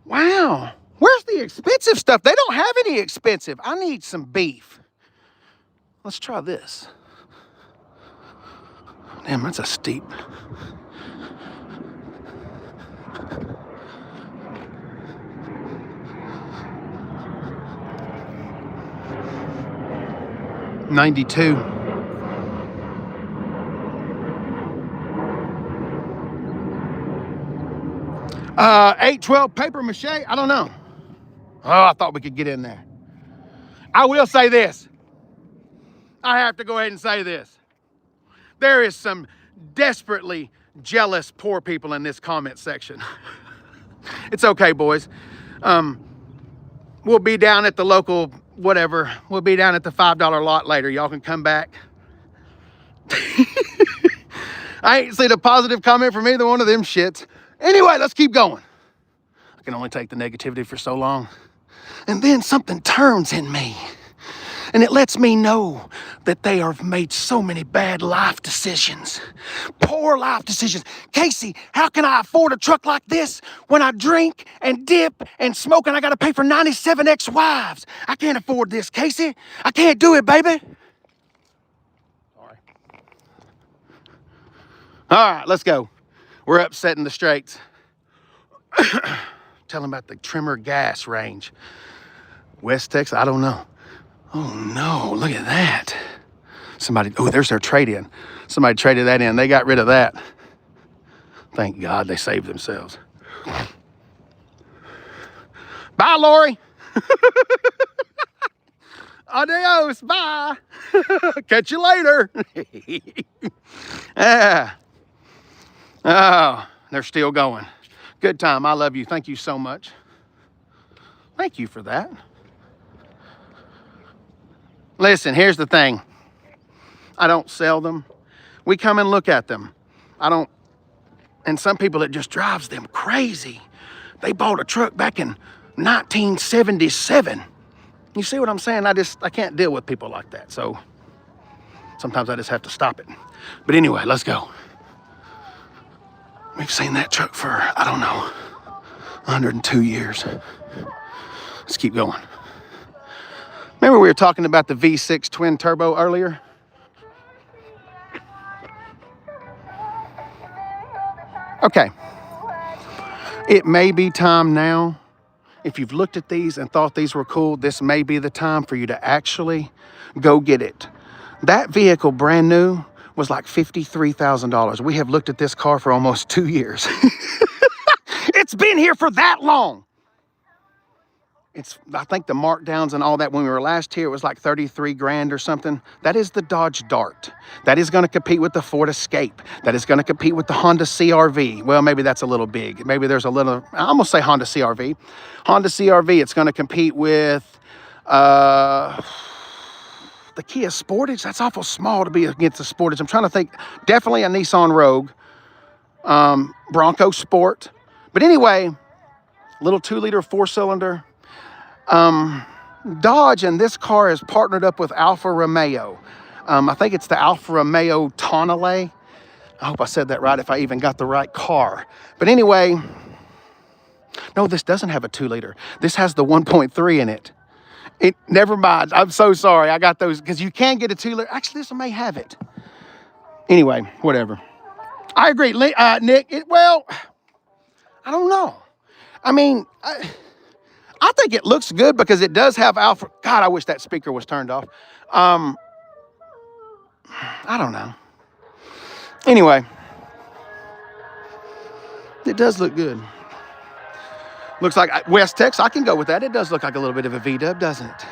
[SPEAKER 1] Wow. Where's the expensive stuff? They don't have any expensive. I need some beef. Let's try this. Damn, that's a steep. $92. 812 paper mache. I don't know. Oh, I thought we could get in there. I will say this. I have to go ahead and say this. There is some desperately jealous poor people in this comment section. It's okay, boys. We'll be down at the local whatever. We'll be down at the $5 lot later. Y'all can come back. I ain't seen a positive comment from either one of them shits. Anyway, let's keep going. I can only take the negativity for so long. And then something turns in me. And it lets me know that they have made so many bad life decisions. Poor life decisions. Casey, how can I afford a truck like this when I drink and dip and smoke and I got to pay for 97 ex-wives? I can't afford this, Casey. I can't do it, baby. Sorry. All right, let's go. We're upsetting the straights. Tell them about the Trimmer gas range. West Texas, I don't know. Oh no, look at that. There's their trade-in. Somebody traded that in. They got rid of that. Thank God they saved themselves. Bye, Lori. Adios, bye. Catch you later. Oh, they're still going. Good time. I love you. Thank you so much. Thank you for that. Listen, here's the thing. I don't sell them. We come and look at them. And some people, it just drives them crazy. They bought a truck back in 1977. You see what I'm saying? I can't deal with people like that. So sometimes I just have to stop it. But anyway, let's go. We've seen that truck for, I don't know, 102 years. Let's keep going. Remember we were talking about the V6 twin turbo earlier? Okay. It may be time now. If you've looked at these and thought these were cool, this may be the time for you to actually go get it. That vehicle, brand new, was like $53,000. We have looked at this car for almost 2 years. It's been here for that long. I think the markdowns and all that when we were last here, it was like 33 grand or something. That is the Dodge Dart. That is going to compete with the Ford Escape. That is going to compete with the Honda CR-V. Well, maybe that's a little big. Maybe there's a little, I'm going to say Honda CR-V. Honda CR-V, it's going to compete with the Kia Sportage. That's awful small to be against the Sportage. I'm trying to think. Definitely a Nissan Rogue. Bronco Sport. But anyway, little 2-liter 4-cylinder. Dodge and this car is partnered up with Alfa Romeo. I think it's the Alfa Romeo Tonale. I hope I said that right, if I even got the right car. But anyway, no, this doesn't have a 2-liter. This has the 1.3 in it. Never mind. I'm so sorry. I got those because you can get a 2-liter. Actually, this one may have it. Anyway, whatever. I agree, Nick. Well, I don't know. I mean, I think it looks good because it does have Alfa. God, I wish that speaker was turned off. I don't know. Anyway, It does look good. Looks like West Texas. I can go with that. It does look like a little bit of a V-dub, doesn't it?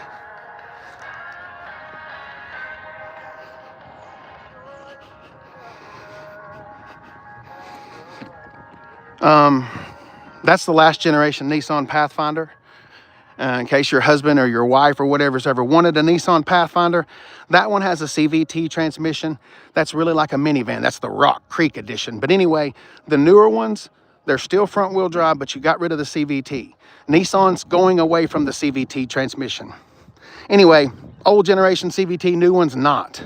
[SPEAKER 1] That's the last generation Nissan Pathfinder. In case your husband or your wife or whatever's ever wanted a Nissan Pathfinder, that one has a CVT transmission. That's really like a minivan. That's the Rock Creek edition. But anyway, the newer ones, they're still front wheel drive, but you got rid of the CVT. Nissan's going away from the CVT transmission. Anyway, old generation CVT, new ones not.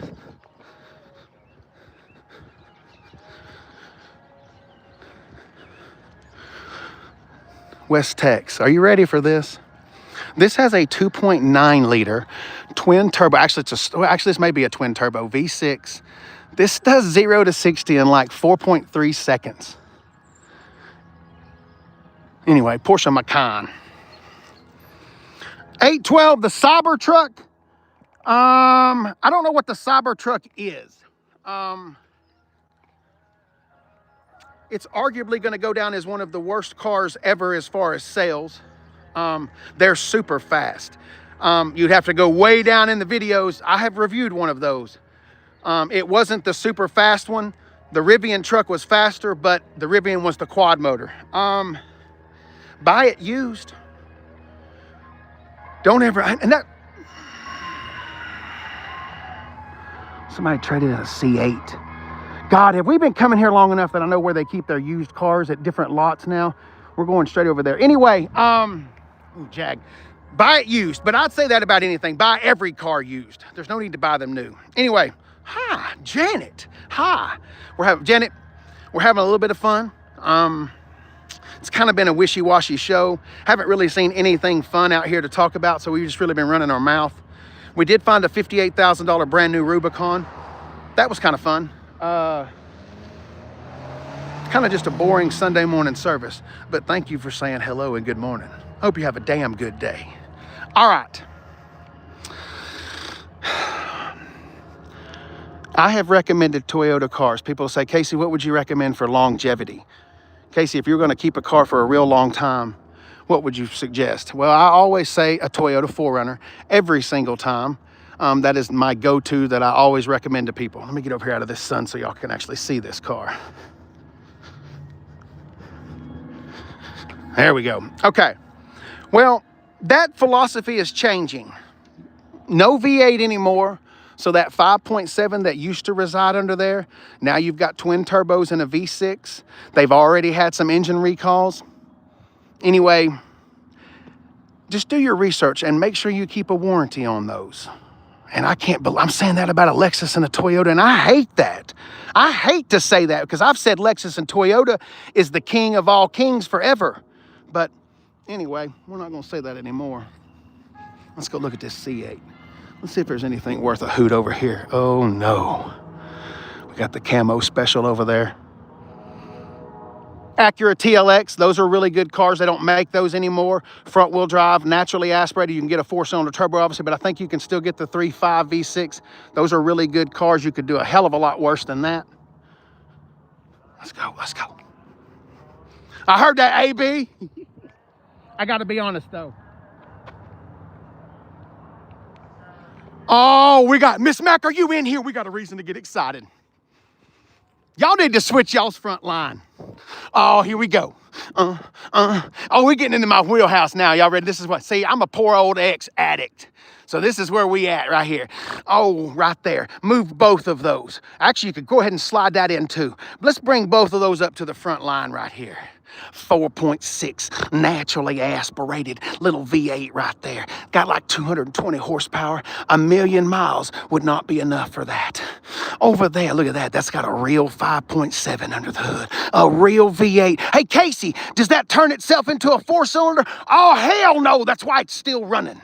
[SPEAKER 1] West Tex, are you ready for this? This has a 2.9 liter twin turbo. Actually, this may be a twin turbo V6. This does 0 to 60 in like 4.3 seconds. Anyway, Porsche Macan. 812, the Cybertruck. I don't know what the Cybertruck is. It's arguably going to go down as one of the worst cars ever as far as sales. They're super fast. You'd have to go way down in the videos. I have reviewed one of those. It wasn't the super fast one. The Rivian truck was faster, but the Rivian was the quad motor. Buy it used. Don't ever, and that, somebody traded in a C8. God, have we been coming here long enough that I know where they keep their used cars at different lots now? We're going straight over there. Anyway, Jag, buy it used. But I'd say that about anything. Buy every car used. There's no need to buy them new. Anyway, hi, Janet. Hi. Janet, we're having a little bit of fun. It's kind of been a wishy-washy show. Haven't really seen anything fun out here to talk about, so we've just really been running our mouth. We did find a $58,000 brand new Rubicon. That was kind of fun. Kind of just a boring Sunday morning service, but thank you for saying hello and good morning. Hope you have a damn good day. All right. I have recommended Toyota cars. People say, Casey, what would you recommend for longevity? Casey, if you're going to keep a car for a real long time, what would you suggest? Well, I always say a Toyota 4Runner every single time. That is my go-to that I always recommend to people. Let me get over here out of this sun so y'all can actually see this car. There we go. Okay. Well, that philosophy is changing. No V8 anymore. So that 5.7 that used to reside under there, now you've got twin turbos and a V6. They've already had some engine recalls. Anyway, just do your research and make sure you keep a warranty on those. And I can't believe I'm saying that about a Lexus and a Toyota, and I hate that. I hate to say that because I've said Lexus and Toyota is the king of all kings forever. But anyway, we're not going to say that anymore. Let's go look at this C8. Let's see if there's anything worth a hoot over here. Oh, no. We got the camo special over there. Acura TLX, those are really good cars. They don't make those anymore. Front wheel drive, naturally aspirated. You can get a 4-cylinder turbo, obviously, but I think you can still get the 3.5 V6. Those are really good cars. You could do a hell of a lot worse than that. Let's go, let's go. I heard that, AB. I got to be honest, though. Oh, we got, Miss Mac, are you in here? We got a reason to get excited. Y'all need to switch y'all's front line. Oh, here we go. Oh, we're getting into my wheelhouse now. Y'all ready? This is what, see, I'm a poor old ex-addict. So this is where we at right here. Oh, right there. Move both of those. Actually, you could go ahead and slide that in too. Let's bring both of those up to the front line right here. 4.6 naturally aspirated little V8 right there. Got like 220 horsepower. 1,000,000 miles would not be enough for that. Over there, look at that. That's got a real 5.7 under the hood. A real V8. Hey, Casey, does that turn itself into a 4-cylinder? Oh, hell no. That's why it's still running.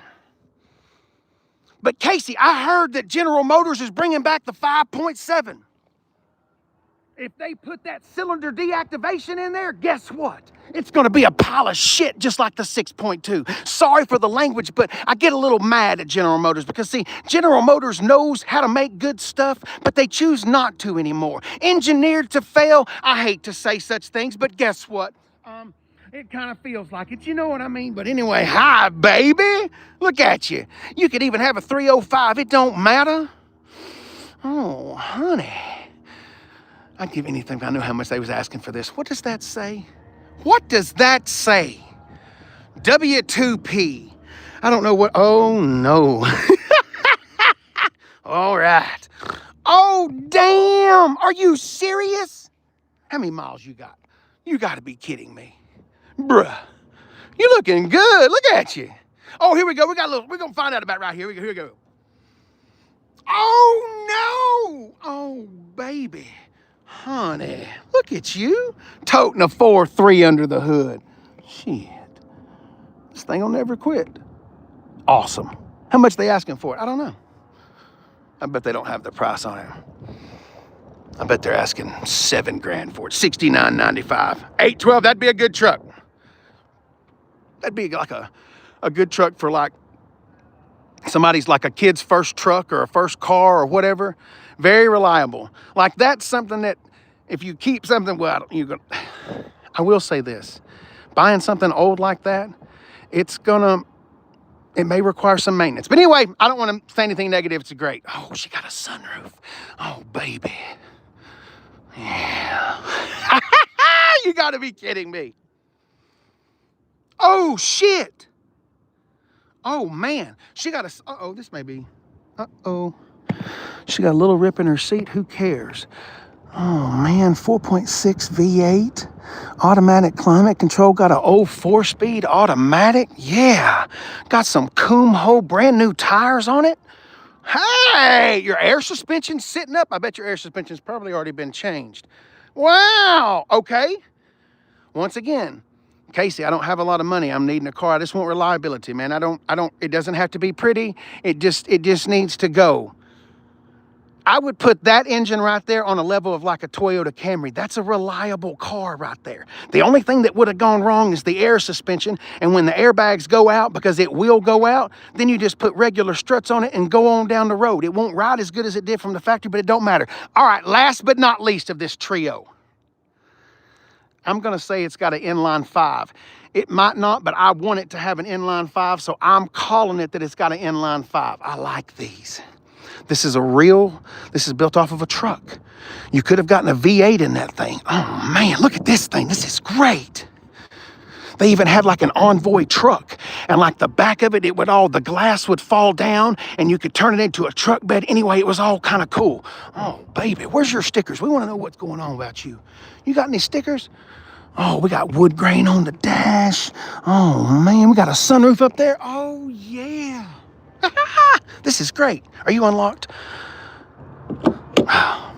[SPEAKER 1] But Casey, I heard that General Motors is bringing back the 5.7. if they put that cylinder deactivation in there, guess what? It's gonna be a pile of shit just like the 6.2. Sorry for the language, but I get a little mad at General Motors because, see, General Motors knows how to make good stuff, but they choose not to anymore. Engineered to fail. I hate to say such things, but guess what? It kind of feels like it, you know what I mean? But anyway, hi, baby. Look at you. You could even have a 305. It don't matter. Oh, honey. I'd give anything if I knew how much they was asking for this. What does that say? What does that say? W2P. I don't know what. Oh, no. All right. Oh, damn. Are you serious? How many miles you got? You got to be kidding me. Bruh. You looking good. Look at you. Oh, here we go. We're going to find out about right here. Here we go. Oh, no. Oh, baby. Honey, look at you, toting a 4.3 under the hood. Shit, this thing will never quit. Awesome. How much they asking for it? I don't know. I bet they don't have the price on it. I bet they're asking $7 grand for it. $69.95. 812. That'd be a good truck. That'd be like a good truck for like somebody's like a kid's first truck or a first car or whatever. Very reliable. Like that's something that if you keep something, well, I will say this, buying something old like that, it may require some maintenance. But anyway, I don't want to say anything negative. It's great. Oh, she got a sunroof. Oh, baby. Yeah. You got to be kidding me. Oh, shit. Oh, man. She got a, uh-oh, this may be, uh-oh. She got a little rip in her seat. Who cares? Oh, man, 4.6 V8. Automatic climate control. Got an old 4-speed automatic. Yeah. Got some Kumho brand new tires on it. Hey, your air suspension's sitting up. I bet your air suspension's probably already been changed. Wow. Okay. Once again, Casey, I don't have a lot of money. I'm needing a car. I just want reliability, man. It doesn't have to be pretty. It just needs to go. I would put that engine right there on a level of like a Toyota Camry. That's a reliable car right there. The only thing that would have gone wrong is the air suspension. And when the airbags go out, because it will go out, then you just put regular struts on it and go on down the road. It won't ride as good as it did from the factory, but it don't matter. All right, last but not least of this trio. I'm going to say it's got an inline 5. It might not, but I want it to have an inline 5, so I'm calling it that it's got an inline 5. I like these. This is built off of a truck. You could have gotten a V8 in that thing. Oh man, look at this thing. This is great. They even had like an Envoy truck, and like the back of it, the glass would fall down and you could turn it into a truck bed. Anyway, it was all kind of cool. Oh baby, where's your stickers? We want to know what's going on about you. You got any stickers? Oh, we got wood grain on the dash. Oh man, we got a sunroof up there. Oh yeah. This is great. Are you unlocked? Thought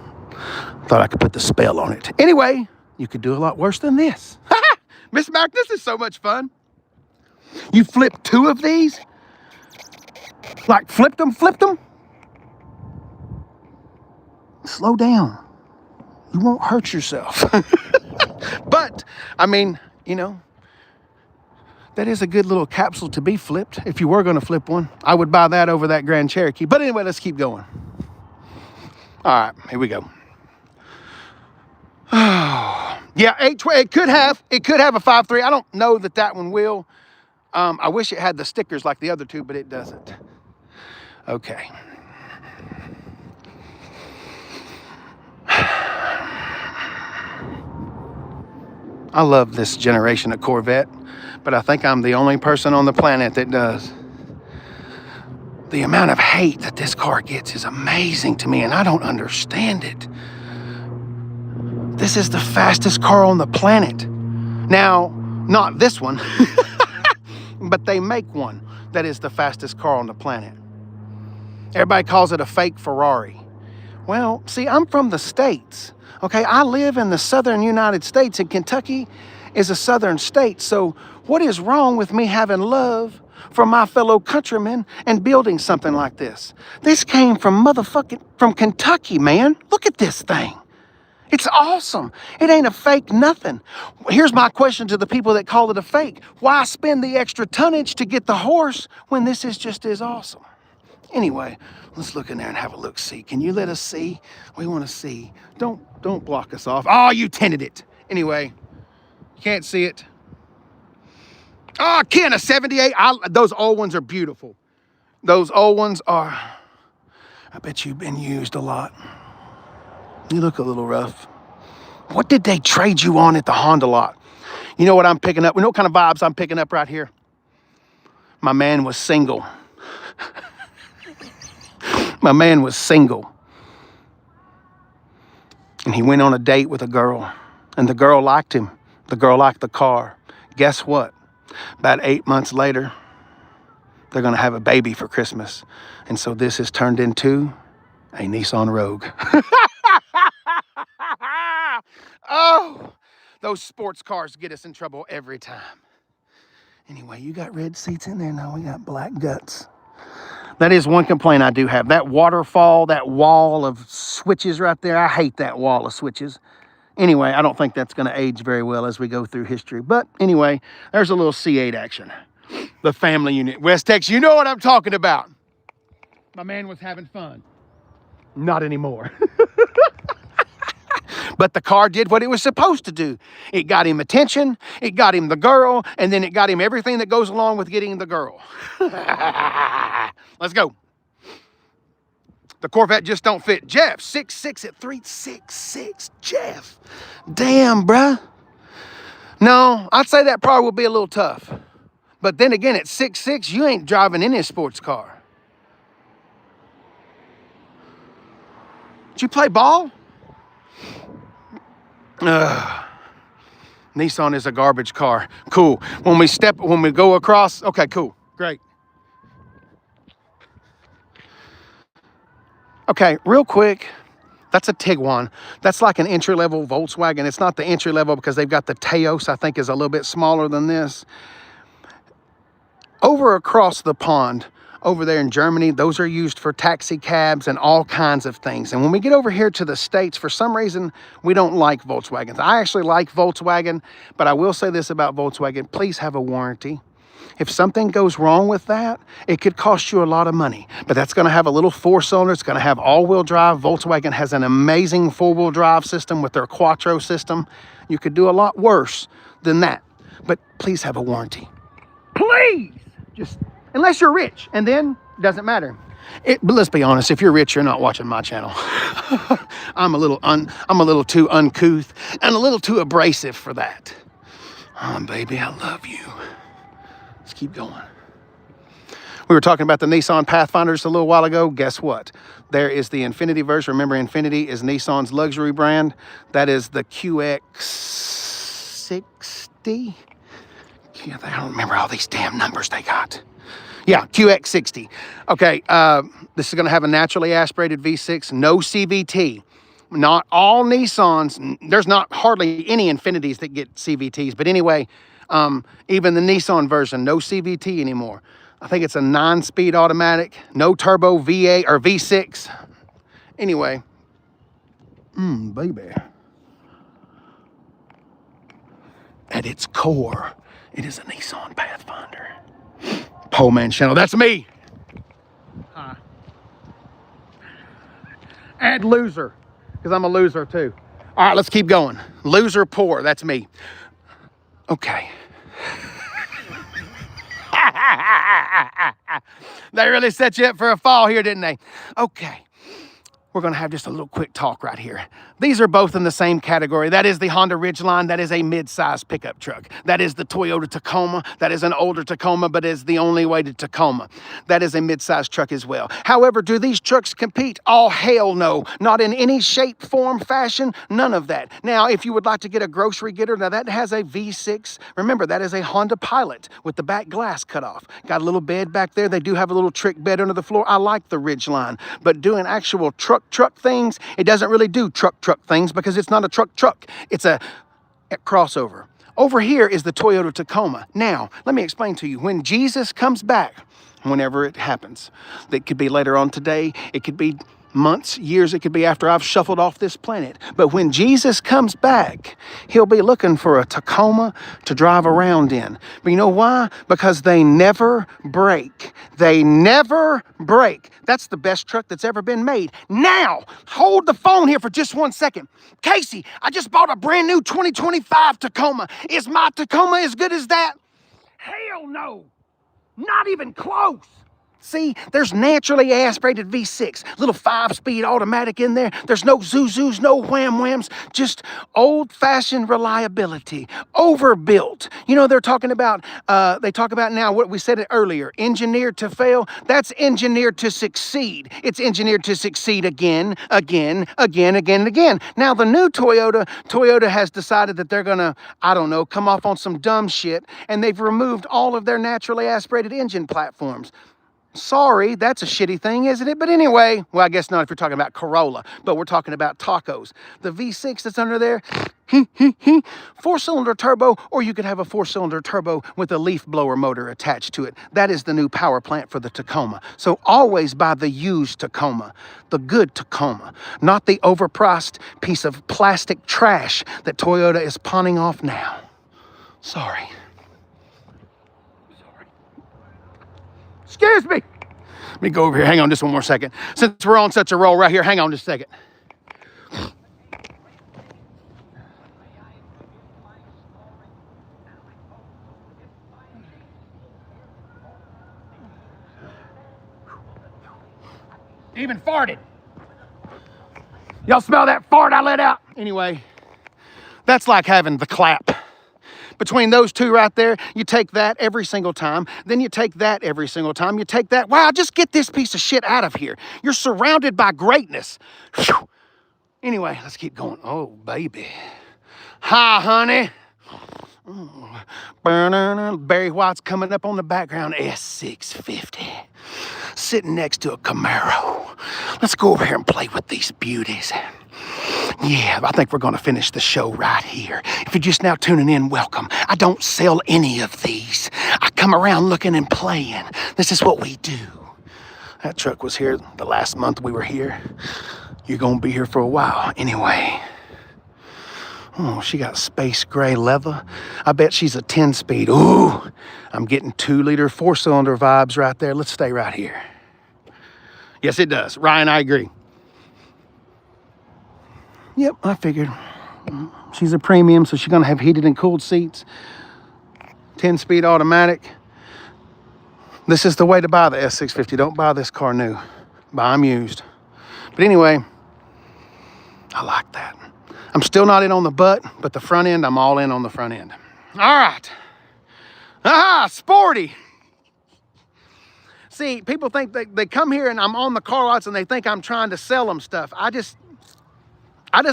[SPEAKER 1] I could put the spell on it. Anyway, you could do a lot worse than this. Miss Mac, this is so much fun. You flip 2 of these? Like flipped them? Slow down. You won't hurt yourself. But, I mean, you know, that is a good little capsule to be flipped. If you were going to flip one, I would buy that over that Grand Cherokee. But anyway, let's keep going. All right, here we go. Yeah, it could have a 5.3. I don't know that one will. I wish it had the stickers like the other two, but it doesn't. Okay. I love this generation of Corvette, but I think I'm the only person on the planet that does. The amount of hate that this car gets is amazing to me, and I don't understand it. This is the fastest car on the planet. Now, not this one, but they make one that is the fastest car on the planet. Everybody calls it a fake Ferrari. Well, see, I'm from the States. Okay, I live in the southern United States, and Kentucky is a southern state. So what is wrong with me having love for my fellow countrymen and building something like this? This came from from Kentucky, man. Look at this thing. It's awesome. It ain't a fake nothing. Here's my question to the people that call it a fake. Why spend the extra tonnage to get the horse when this is just as awesome? Anyway, let's look in there and have a look-see. Can you let us see? We want to see. Don't block us off. Oh, you tinted it. Anyway, can't see it. Oh, Ken, a 78. Those old ones are beautiful. Those old ones are, I bet you've been used a lot. You look a little rough. What did they trade you on at the Honda lot? You know what I'm picking up? You know what kind of vibes I'm picking up right here? My man was single. My man was single. And he went on a date with a girl. And the girl liked him. The girl liked the car. Guess what? About 8 months later, they're going to have a baby for Christmas. And so this has turned into a Nissan Rogue. Oh, those sports cars get us in trouble every time. Anyway, you got red seats in there. Now we got black guts. That is one complaint I do have. That waterfall, that wall of switches right there. I hate that wall of switches. Anyway, I don't think that's going to age very well as we go through history. But anyway, there's a little C8 action. The family unit. West Texas, you know what I'm talking about. My man was having fun. Not anymore. But the car did what it was supposed to do. It got him attention, it got him the girl, and then it got him everything that goes along with getting the girl. Let's go. The Corvette just don't fit. Jeff, 6'6" at 366. Jeff. Damn, bruh. No, I'd say that probably would be a little tough. But then again, at 6'6", you ain't driving any sports car. Did you play ball? Nissan is a garbage car. Cool. When we go across, okay, cool, great. Okay, real quick, that's a Tiguan. That's like an entry-level Volkswagen. It's not the entry-level because they've got the Teos, I think is a little bit smaller than this. Over across the pond, over there in Germany, those are used for taxi cabs and all kinds of things. And when we get over here to the States, for some reason, we don't like Volkswagens. I actually like Volkswagen, but I will say this about Volkswagen, please have a warranty. If something goes wrong with that, it could cost you a lot of money. But that's going to have a little four-cylinder. It's going to have all-wheel drive. Volkswagen has an amazing four-wheel drive system with their Quattro system. You could do a lot worse than that. But please have a warranty. Please! Just unless you're rich, and then it doesn't matter. But let's be honest, if you're rich, you're not watching my channel. I'm a little too uncouth and a little too abrasive for that. Oh, baby, I love you. Let's keep going. We were talking about the Nissan Pathfinder just a little while ago. Guess what? There is the Infiniti version. Remember, Infiniti is Nissan's luxury brand. That is the QX60. Yeah, I don't remember all these damn numbers they got. Yeah, QX60. Okay, this is going to have a naturally aspirated V6, no CVT. Not all Nissans, there's not hardly any Infinitis that get CVTs. But anyway, even the Nissan version, no CVT anymore. I think it's a 9-speed automatic, no turbo V8 or V6. Anyway, baby. At its core, it is a Nissan Pathfinder. Pole Man channel, that's me. Hi. Add loser, because I'm a loser too. All right, let's keep going. Loser poor, that's me. Okay. They really set you up for a fall here, didn't they? Okay. We're going to have just a little quick talk right here. These are both in the same category. That is the Honda Ridgeline. That is a mid-size pickup truck. That is the Toyota Tacoma. That is an older Tacoma, but is the only way to Tacoma. That is a mid-size truck as well. However, do these trucks compete? Oh, hell no. Not in any shape, form, fashion. None of that. Now, if you would like to get a grocery getter, now that has a V6. Remember, that is a Honda Pilot with the back glass cut off. Got a little bed back there. They do have a little trick bed under the floor. I like the Ridgeline. But doing actual truck things, it doesn't really do truck things because it's not a truck. It's a crossover. Over here is the Toyota Tacoma. Now, let me explain to you. When Jesus comes back, whenever it happens, that could be later on today, it could be months, years, it could be after I've shuffled off this planet. But when Jesus comes back, he'll be looking for a Tacoma to drive around in. But you know why? Because they never break. They never break. That's the best truck that's ever been made. Now, hold the phone here for just 1 second. Casey, I just bought a brand new 2025 Tacoma. Is my Tacoma as good as that? Hell no. Not even close. See, there's naturally aspirated V6, little 5-speed automatic in there. There's no zoo-zoos, no wham-whams, just old-fashioned reliability, overbuilt. You know, they talk about now what we said earlier, engineered to fail. That's engineered to succeed. It's engineered to succeed again. Now, the new Toyota has decided that they're gonna, I don't know, come off on some dumb shit, and they've removed all of their naturally aspirated engine platforms. Sorry, that's a shitty thing, isn't it? But anyway, well, I guess not if you're talking about Corolla, but we're talking about tacos. The V6 that's under there, 4-cylinder turbo, or you could have a 4-cylinder turbo with a leaf blower motor attached to it. That is the new power plant for the Tacoma. So always buy the used Tacoma, the good Tacoma, not the overpriced piece of plastic trash that Toyota is pawning off now. Sorry. Excuse me. Let me go over here. Hang on just one more second. Since we're on such a roll right here, hang on just a second. Even farted. Y'all smell that fart I let out? Anyway, that's like having the clap. Between those two right there, you take that every single time. Then you take that every single time. You take that. Wow, just get this piece of shit out of here. You're surrounded by greatness. Whew. Anyway, let's keep going. Oh, baby. Hi, honey. Barry White's coming up on the background. S650. Sitting next to a Camaro. Let's go over here and play with these beauties. Yeah, I think we're going to finish the show right here. If you're just now tuning in, welcome. I don't sell any of these. I come around looking and playing. This is what we do. That truck was here the last month we were here. You're going to be here for a while anyway. Oh, she got space gray leather. I bet she's a 10-speed. Ooh, I'm getting 2-liter 4-cylinder vibes right there. Let's stay right here. Yes, it does. Ryan, I agree. Yep, I figured. She's a premium, so she's going to have heated and cooled seats. 10-speed automatic. This is the way to buy the S650. Don't buy this car new. Buy them used. But anyway, I like that. I'm still not in on the butt, but the front end, I'm all in on the front end. All right. Aha, sporty. See, people think they come here and I'm on the car lots and they think I'm trying to sell them stuff. I just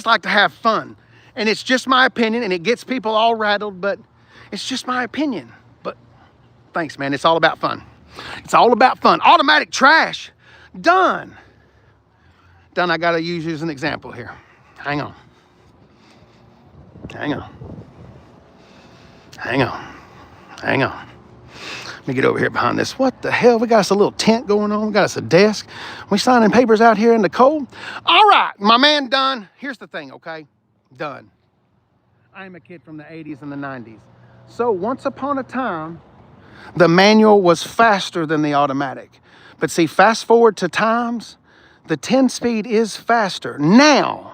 [SPEAKER 1] like to have fun. And it's just my opinion, and it gets people all rattled, but it's just my opinion. But thanks, man. It's all about fun. It's all about fun. Automatic trash. Done. Done. I got to use you as an example here. Hang on. Hang on. Hang on. Hang on. Let me get over here behind this. What the hell? We got us a little tent going on. We got us a desk. We signing papers out here in the cold. All right, my man, done. Here's the thing, okay? Done. I'm a kid from the 80s and the 90s. So once upon a time, the manual was faster than the automatic. But see, fast forward to times, the 10-speed is faster. Now,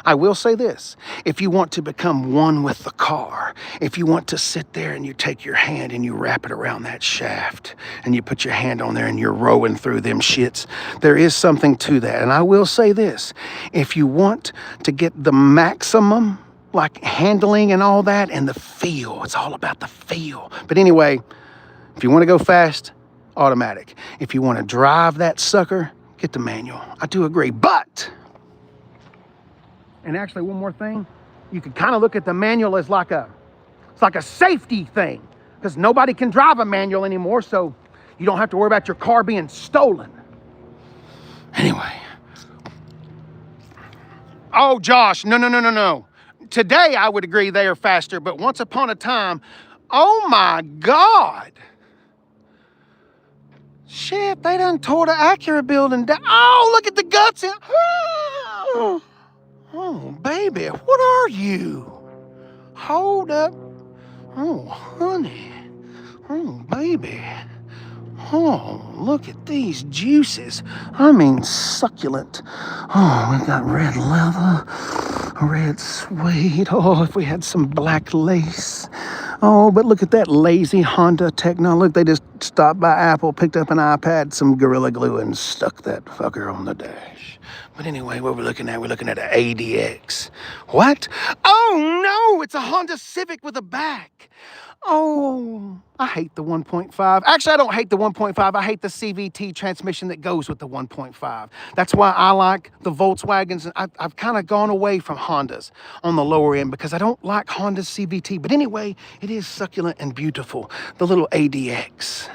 [SPEAKER 1] I will say this, if you want to become one with the car, if you want to sit there and you take your hand and you wrap it around that shaft and you put your hand on there and you're rowing through them shits, there is something to that. And I will say this, if you want to get the maximum, like handling and all that, and the feel, it's all about the feel. But anyway, if you want to go fast, automatic. If you want to drive that sucker, get the manual. I do agree, but... And actually, one more thing, you could kind of look at the manual as like a safety thing, because nobody can drive a manual anymore, so you don't have to worry about your car being stolen. Anyway. Oh, Josh, no. Today, I would agree they are faster, but once upon a time, oh my God. Shit, they done tore the Acura building down. Oh, look at the guts in. Oh, baby, what are you? Hold up. Oh, honey. Oh, baby. Oh, look at these juices. I mean, succulent. Oh, we got red leather, red suede. Oh, if we had some black lace. Oh, but look at that lazy Honda technology. Look, they just stopped by Apple, picked up an iPad, some Gorilla Glue, and stuck that fucker on the dash. But anyway, what we're looking at an ADX. What? Oh, no, it's a Honda Civic with a back. Oh, I hate the 1.5. Actually, I don't hate the 1.5. I hate the CVT transmission that goes with the 1.5. That's why I like the Volkswagens. I've kind of gone away from Hondas on the lower end because I don't like Honda's CVT. But anyway, it is succulent and beautiful. The little ADX.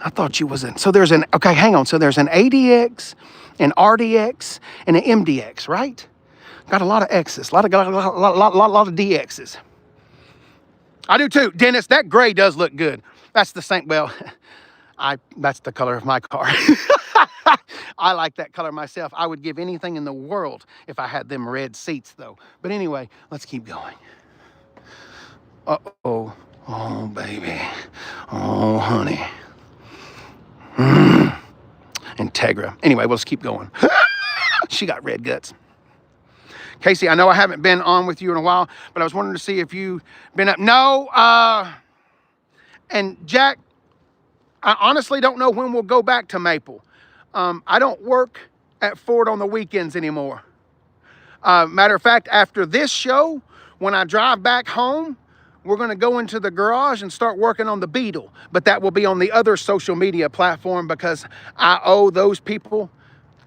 [SPEAKER 1] I thought you was in. So there's an, okay, hang on. So there's an ADX, an RDX, and an MDX, right? Got a lot of X's, a lot of DXs. I do too. Dennis, that gray does look good. That's the same, well, that's the color of my car. I like that color myself. I would give anything in the world if I had them red seats though. But anyway, let's keep going. Uh-oh. Oh, baby. Oh, honey. Integra. Anyway, let's keep going. She got red guts. Casey, I know I haven't been on with you in a while, but I was wanting to see if you've been up. No, and Jack, I honestly don't know when we'll go back to Maple. I don't work at Ford on the weekends anymore. Matter of fact, after this show, when I drive back home, we're going to go into the garage and start working on the Beetle. But that will be on the other social media platform because I owe those people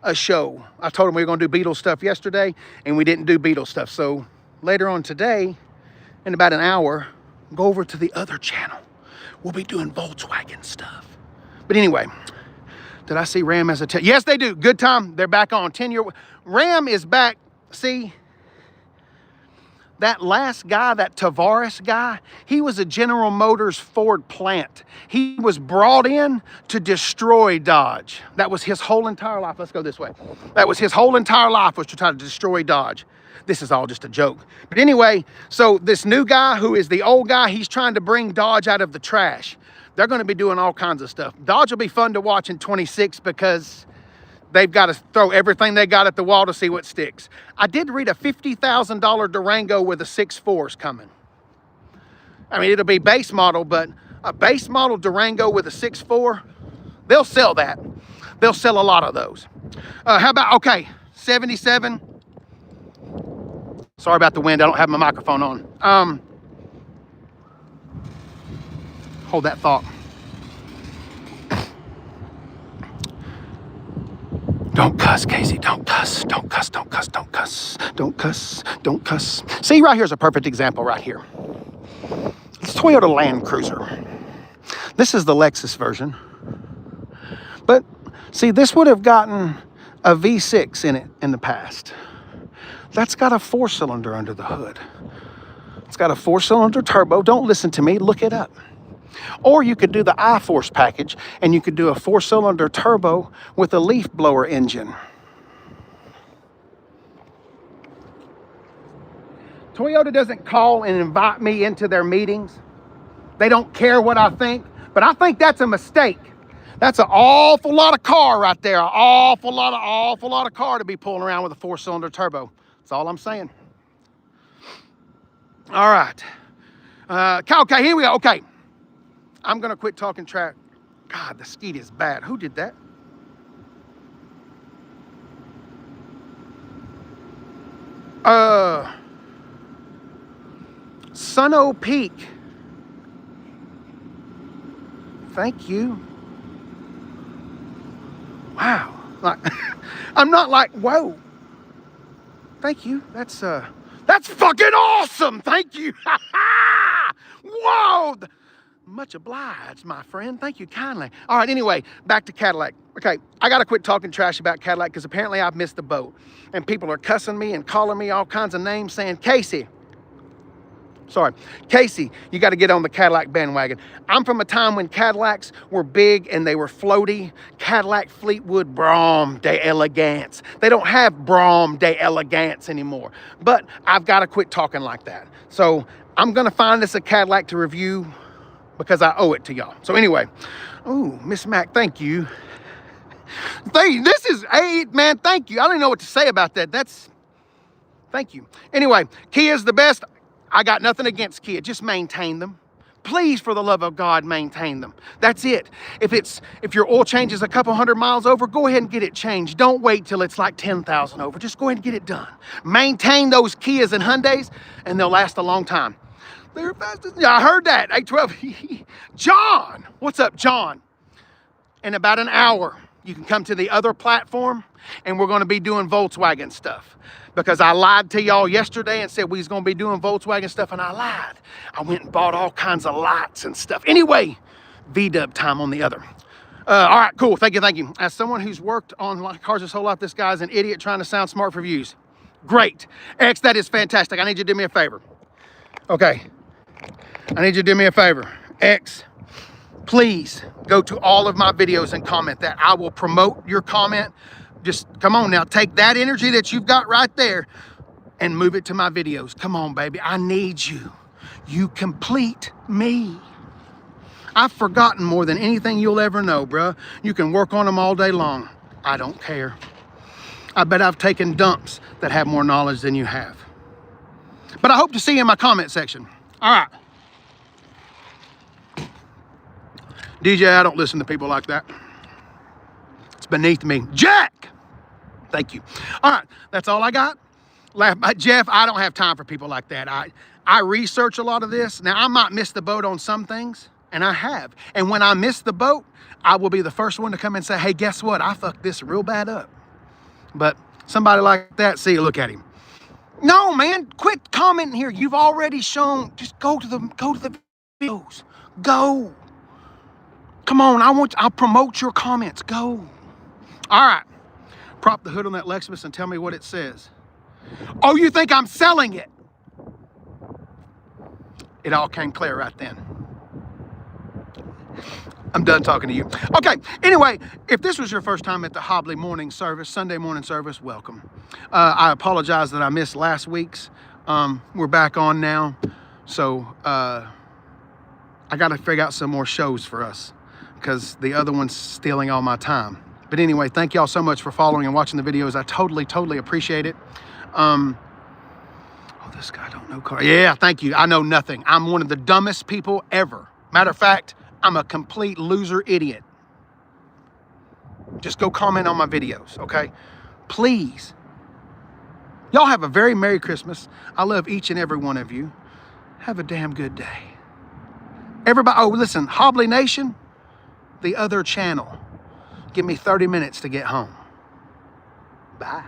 [SPEAKER 1] a show. I told them we were going to do Beetle stuff yesterday, and we didn't do Beetle stuff. So later on today, in about an hour, go over to the other channel. We'll be doing Volkswagen stuff. But anyway, did I see Ram as a yes, they do. Good time. They're back on 10-year. Ram is back. See, that last guy, that Tavares guy, he was a General Motors Ford plant. He was brought in to destroy Dodge. That was his whole entire life. Let's go this way. That was his whole entire life, was to try to destroy Dodge. This is all just a joke. But anyway, so this new guy who is the old guy, he's trying to bring Dodge out of the trash. They're going to be doing all kinds of stuff. Dodge will be fun to watch in 26 because they've got to throw everything they got at the wall to see what sticks. I did read a $50,000 Durango with a 6.4 is coming. I mean, it'll be base model, but a base model Durango with a 6.4, they'll sell that. They'll sell a lot of those. How about, okay, 77. Sorry about the wind. I don't have my microphone on. Hold that thought. Don't cuss, Casey. Don't cuss. Don't cuss. Don't cuss. Don't cuss. Don't cuss. Don't cuss. See, right here's a perfect example right here. It's Toyota Land Cruiser. This is the Lexus version. But see, this would have gotten a V6 in it in the past. That's got a 4-cylinder under the hood. It's got a 4-cylinder turbo. Don't listen to me. Look it up. Or you could do the iForce package, and you could do a 4-cylinder turbo with a leaf blower engine. Toyota doesn't call and invite me into their meetings. They don't care what I think, but I think that's a mistake. That's an awful lot of car right there. An awful lot of car to be pulling around with a 4-cylinder turbo. That's all I'm saying. All right. Okay, here we go. Okay. I'm going to quit talking track. God, the skeet is bad. Who did that? Sun Peak. Thank you. Wow. Like, I'm not like, whoa. Thank you. That's fucking awesome. Thank you. Whoa. Much obliged, my friend. Thank you kindly. All right, anyway, back to Cadillac. Okay, I got to quit talking trash about Cadillac because apparently I've missed the boat. And people are cussing me and calling me all kinds of names saying, Casey, Sorry. Casey, you got to get on the Cadillac bandwagon. I'm from a time when Cadillacs were big and they were floaty. Cadillac Fleetwood Brougham de Elegance. They don't have Brougham de Elegance anymore. But I've got to quit talking like that. So I'm going to find us a Cadillac to review because I owe it to y'all. So anyway, oh, Miss Mac, thank you. This is, hey, man, thank you. I don't even know what to say about that. Thank you. Anyway, Kia's the best. I got nothing against Kia. Just maintain them. Please, for the love of God, maintain them. That's it. If your oil change is a couple hundred miles over, go ahead and get it changed. Don't wait till it's like 10,000 over. Just go ahead and get it done. Maintain those Kias and Hyundais, and they'll last a long time. They're fastest. Yeah, I heard that. 812. John, what's up, John? In about an hour, you can come to the other platform, and we're going to be doing Volkswagen stuff. Because I lied to y'all yesterday and said we was going to be doing Volkswagen stuff, and I lied. I went and bought all kinds of lights and stuff. Anyway, V-dub time on the other. All right, cool. Thank you. As someone who's worked on cars his whole life, this guy's an idiot trying to sound smart for views. Great. X, that is fantastic. I need you to do me a favor. Okay. I need you to do me a favor. X, please go to all of my videos and comment that. I will promote your comment. Just come on now, take that energy that you've got right there and move it to my videos. Come on, baby, I need you. You complete me. I've forgotten more than anything you'll ever know, bruh. You can work on them all day long. I don't care. I bet I've taken dumps that have more knowledge than you have. But I hope to see you in my comment section. All right. DJ, I don't listen to people like that. It's beneath me. Jack! Thank you. All right, that's all I got. Jeff, I don't have time for people like that. I research a lot of this. Now, I might miss the boat on some things, and I have. And when I miss the boat, I will be the first one to come and say, hey, guess what? I fucked this real bad up. But somebody like that, see, look at him. No, man, quit commenting here. You've already shown. Just go to the videos. Go. Come on, I'll promote your comments. Go. All right. Prop the hood on that Lexus and tell me what it says. Oh, you think I'm selling it? It all came clear right then. I'm done talking to you. Okay, anyway, if this was your first time at the Hobley morning service, Sunday morning service, welcome. I apologize that I missed last week's. We're back on now. So I got to figure out some more shows for us because the other one's stealing all my time. But anyway, thank y'all so much for following and watching the videos. I totally appreciate it. Oh, this guy don't know car. Yeah, thank you. I know nothing. I'm one of the dumbest people ever. Matter of fact, I'm a complete loser idiot. Just go comment on my videos, okay? Please. Y'all have a very Merry Christmas. I love each and every one of you. Have a damn good day. Everybody, oh, listen, Hobley Nation, the other channel. Give me 30 minutes to get home. Bye.